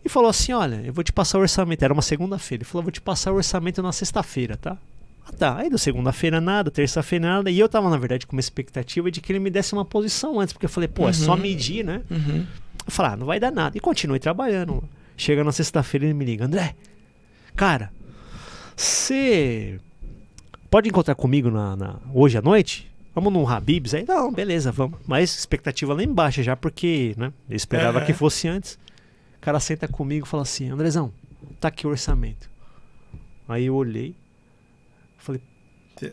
E falou assim, olha, eu vou te passar o orçamento. Era uma segunda-feira. Ele falou, vou te passar o orçamento na sexta-feira, tá? Ah, tá. Aí, da segunda-feira nada, terça-feira nada. E eu tava, na verdade, com uma expectativa de que ele me desse uma posição antes. Porque eu falei, pô, é só medir, né? Uhum. Eu falei, não vai dar nada. E continuei trabalhando. Chega na sexta-feira, ele me liga, André, cara, você pode encontrar comigo hoje à noite? Vamos num Habib's aí? Não, beleza, vamos. Mas expectativa lá embaixo já, porque, né? Eu esperava que fosse antes. O cara senta comigo e fala assim, Andrezão, tá aqui o orçamento. Aí eu olhei, falei,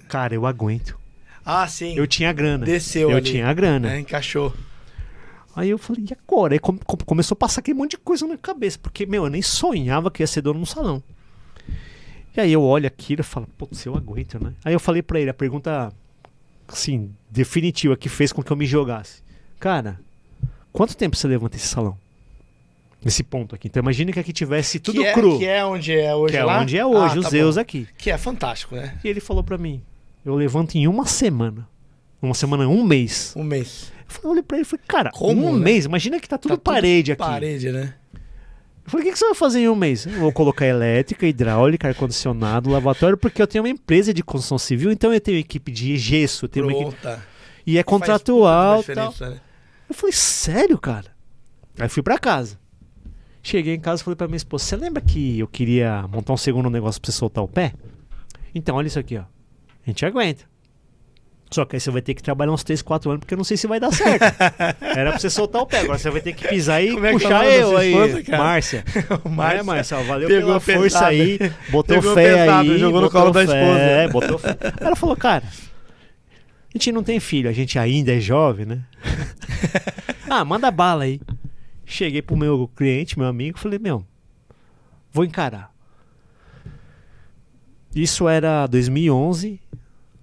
cara, eu aguento. Ah, sim. Eu tinha grana. Desceu ali. Tinha grana. Encaixou. Aí eu falei, e agora? Aí começou a passar aquele monte de coisa na minha cabeça, porque, meu, eu nem sonhava que ia ser dono de um salão. E aí eu olho aquilo e falo, putz, eu aguento, né? Aí eu falei pra ele, a pergunta, assim, definitiva, que fez com que eu me jogasse. Cara, quanto tempo você levanta esse salão? Nesse ponto aqui. Então imagina que aqui tivesse tudo cru. Que é onde é hoje lá? Que é onde é hoje, os Zeus aqui. Que é fantástico, né? E ele falou pra mim, eu levanto em uma semana. Um mês. Um mês. Eu olhei pra ele e falei, cara, como, mês? Imagina que tá tudo parede aqui. Parede, né? Eu falei, o que você vai fazer em um mês? Eu vou colocar elétrica, hidráulica, ar-condicionado, lavatório, porque eu tenho uma empresa de construção civil, então eu tenho equipe de gesso, eu tenho uma equipe... E é contratual e tal. Né? Eu falei, sério, cara? Aí fui pra casa. Cheguei em casa e falei pra minha esposa, você lembra que eu queria montar um segundo negócio pra você soltar o pé? Então, olha isso aqui, ó. A gente aguenta. Só que aí você vai ter que trabalhar uns 3, 4 anos, porque eu não sei se vai dar certo. Era pra você soltar o pé, agora você vai ter que pisar e puxar eu aí. Márcia. Márcia, valeu pela força aí. Botou fé aí. Jogou no colo da esposa. Botou fé. Ela falou, cara, a gente não tem filho, a gente ainda é jovem, né? Manda bala aí. Cheguei pro meu cliente, meu amigo, falei, vou encarar. Isso era 2011...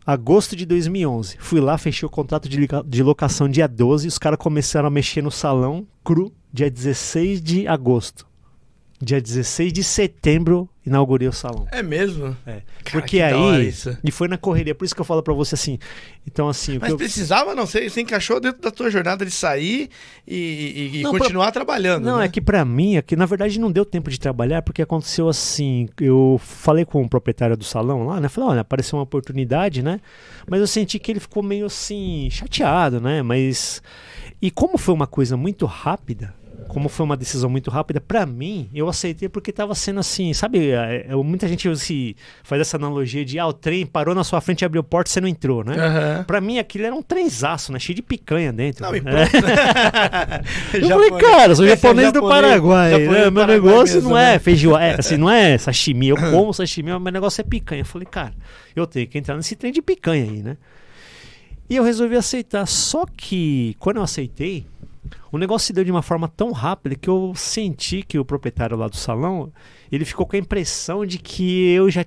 Agosto de 2011. Fui lá, fechei o contrato de locação dia 12. Os caras começaram a mexer no salão cru dia 16 de agosto. Dia 16 de setembro, inaugurei o salão. É mesmo? É. Cara, porque aí... E foi na correria. Por isso que eu falo pra você assim... Então, assim... Mas precisava, não sei, você encaixou dentro da tua jornada de sair e continuar trabalhando. Não, né? É que pra mim, na verdade não deu tempo de trabalhar, porque aconteceu assim... Eu falei com o proprietário do salão lá, né? Falei, olha, apareceu uma oportunidade, né? Mas eu senti que ele ficou meio assim, chateado, né? Mas... E como foi uma coisa muito rápida... Como foi uma decisão muito rápida, pra mim, eu aceitei porque tava sendo assim, sabe? Muita gente faz essa analogia de, o trem parou na sua frente, abriu a porta e você não entrou, né? Uhum. Pra mim, aquilo era um trenzaço, né? Cheio de picanha dentro. Não, né? Eu falei, cara, eu sou japonês do Paraguai, né? Meu negócio mesmo, não é feijoada, assim, não é sashimi, eu como sashimi, mas meu negócio é picanha. Eu falei, cara, eu tenho que entrar nesse trem de picanha aí, né? E eu resolvi aceitar, só que quando eu aceitei, O negócio se deu de uma forma tão rápida que eu senti que o proprietário lá do salão, ele ficou com a impressão de que eu já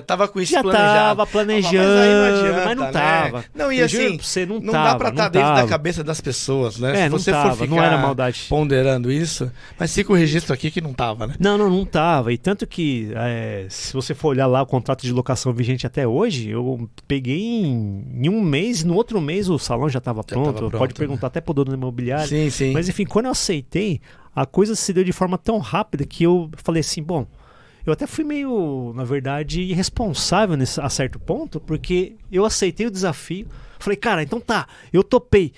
tava com isso já planejado. tava planejando, mas aí não adianta, mas não né? tava. Não, e Eu assim, juro pra você, não dá pra estar dentro da tava. cabeça das pessoas, né? Se Não você tava, for ficar não era maldade. ponderando isso, mas fica o registro aqui que não tava, né? Não tava. E tanto que, se você for olhar lá o contrato de locação vigente até hoje, eu peguei em um mês, no outro mês o salão já tava pronto. Pode perguntar até pro dono da imobiliária. Sim, sim. Mas enfim, quando eu aceitei, a coisa se deu de forma tão rápida que eu falei assim, bom, eu até fui meio, na verdade, irresponsável a certo ponto, porque eu aceitei o desafio. Falei, cara, então tá, eu topei.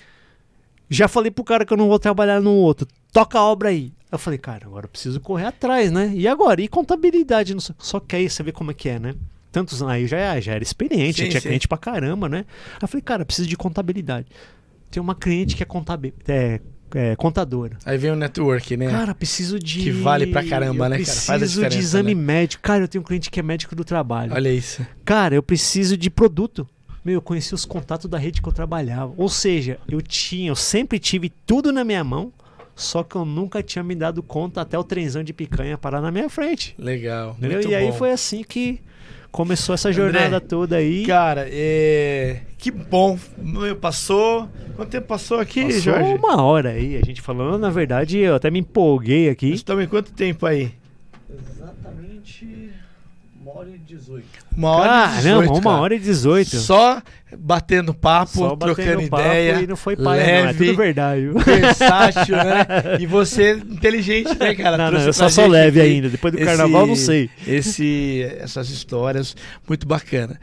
Já falei pro cara que eu não vou trabalhar no outro. Toca a obra aí. Eu falei, cara, agora eu preciso correr atrás, né? E agora? E contabilidade? Só que aí você vê como é que é, né? Tantos aí já era experiente, Sim, tinha sim. cliente pra caramba, né? Aí eu falei, cara, eu preciso de contabilidade. Tem uma cliente que é contadora. Aí vem o network, né? Cara, preciso de... Que vale pra caramba, né, cara? Faz a Preciso de diferença, exame né? médico. Cara, eu tenho um cliente que é médico do trabalho. Olha isso. Cara, eu preciso de produto. Meu, eu conheci os contatos da rede que eu trabalhava. Ou seja, eu sempre tive tudo na minha mão, só que eu nunca tinha me dado conta até o trenzão de picanha parar na minha frente. Legal. Entendeu? Muito E aí bom. foi assim que começou essa jornada André, toda aí. Cara, que bom. Passou. Quanto tempo passou aqui, Passou Jorge? 1 hora aí, a gente falando, na verdade, eu até me empolguei aqui. Nós estamos em quanto tempo aí? Exatamente 1h18. 1 cara. hora e 18. Só batendo papo, Só trocando batendo papo ideia. e não foi paia, leve, não, é tudo verdade. Viu? versátil, né? E você inteligente, né, cara? Não, Trouxe eu pra só sou gente leve aqui ainda. Depois do carnaval, não sei. Essas histórias, muito bacana.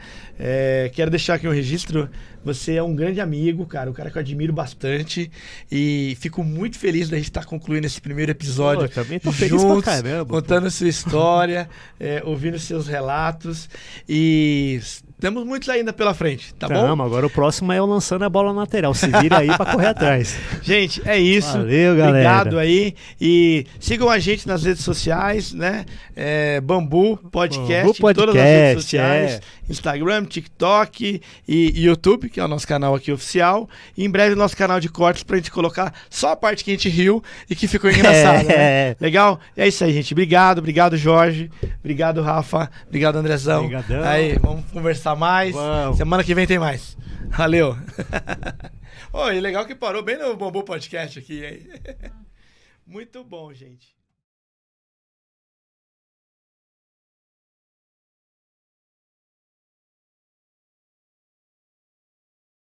Quero deixar aqui um registro. Você é um grande amigo, cara. Um cara que eu admiro bastante. E fico muito feliz da gente estar concluindo esse primeiro episódio. Pô, também tô feliz pra caramba, contando a sua história, ouvindo seus relatos. E temos muitos ainda pela frente, tá bom? Agora o próximo é eu lançando a bola na lateral. Se vira aí pra correr atrás. Gente, é isso. Valeu, galera. Obrigado aí. E sigam a gente nas redes sociais, né? Bambu Podcast, Bambu em todas as redes Podcast, sociais. Instagram, TikTok e YouTube, que é o nosso canal aqui oficial. E em breve nosso canal de cortes pra gente colocar só a parte que a gente riu e que ficou engraçada. Né? Legal? É isso aí, gente. Obrigado, Jorge. Obrigado, Rafa. Obrigado, Andrezão. Obrigadão. Aí, vamos conversar mais. Vamos. Semana que vem tem mais. Valeu. E legal que parou bem no Bambu Podcast aqui, hein? Muito bom, gente.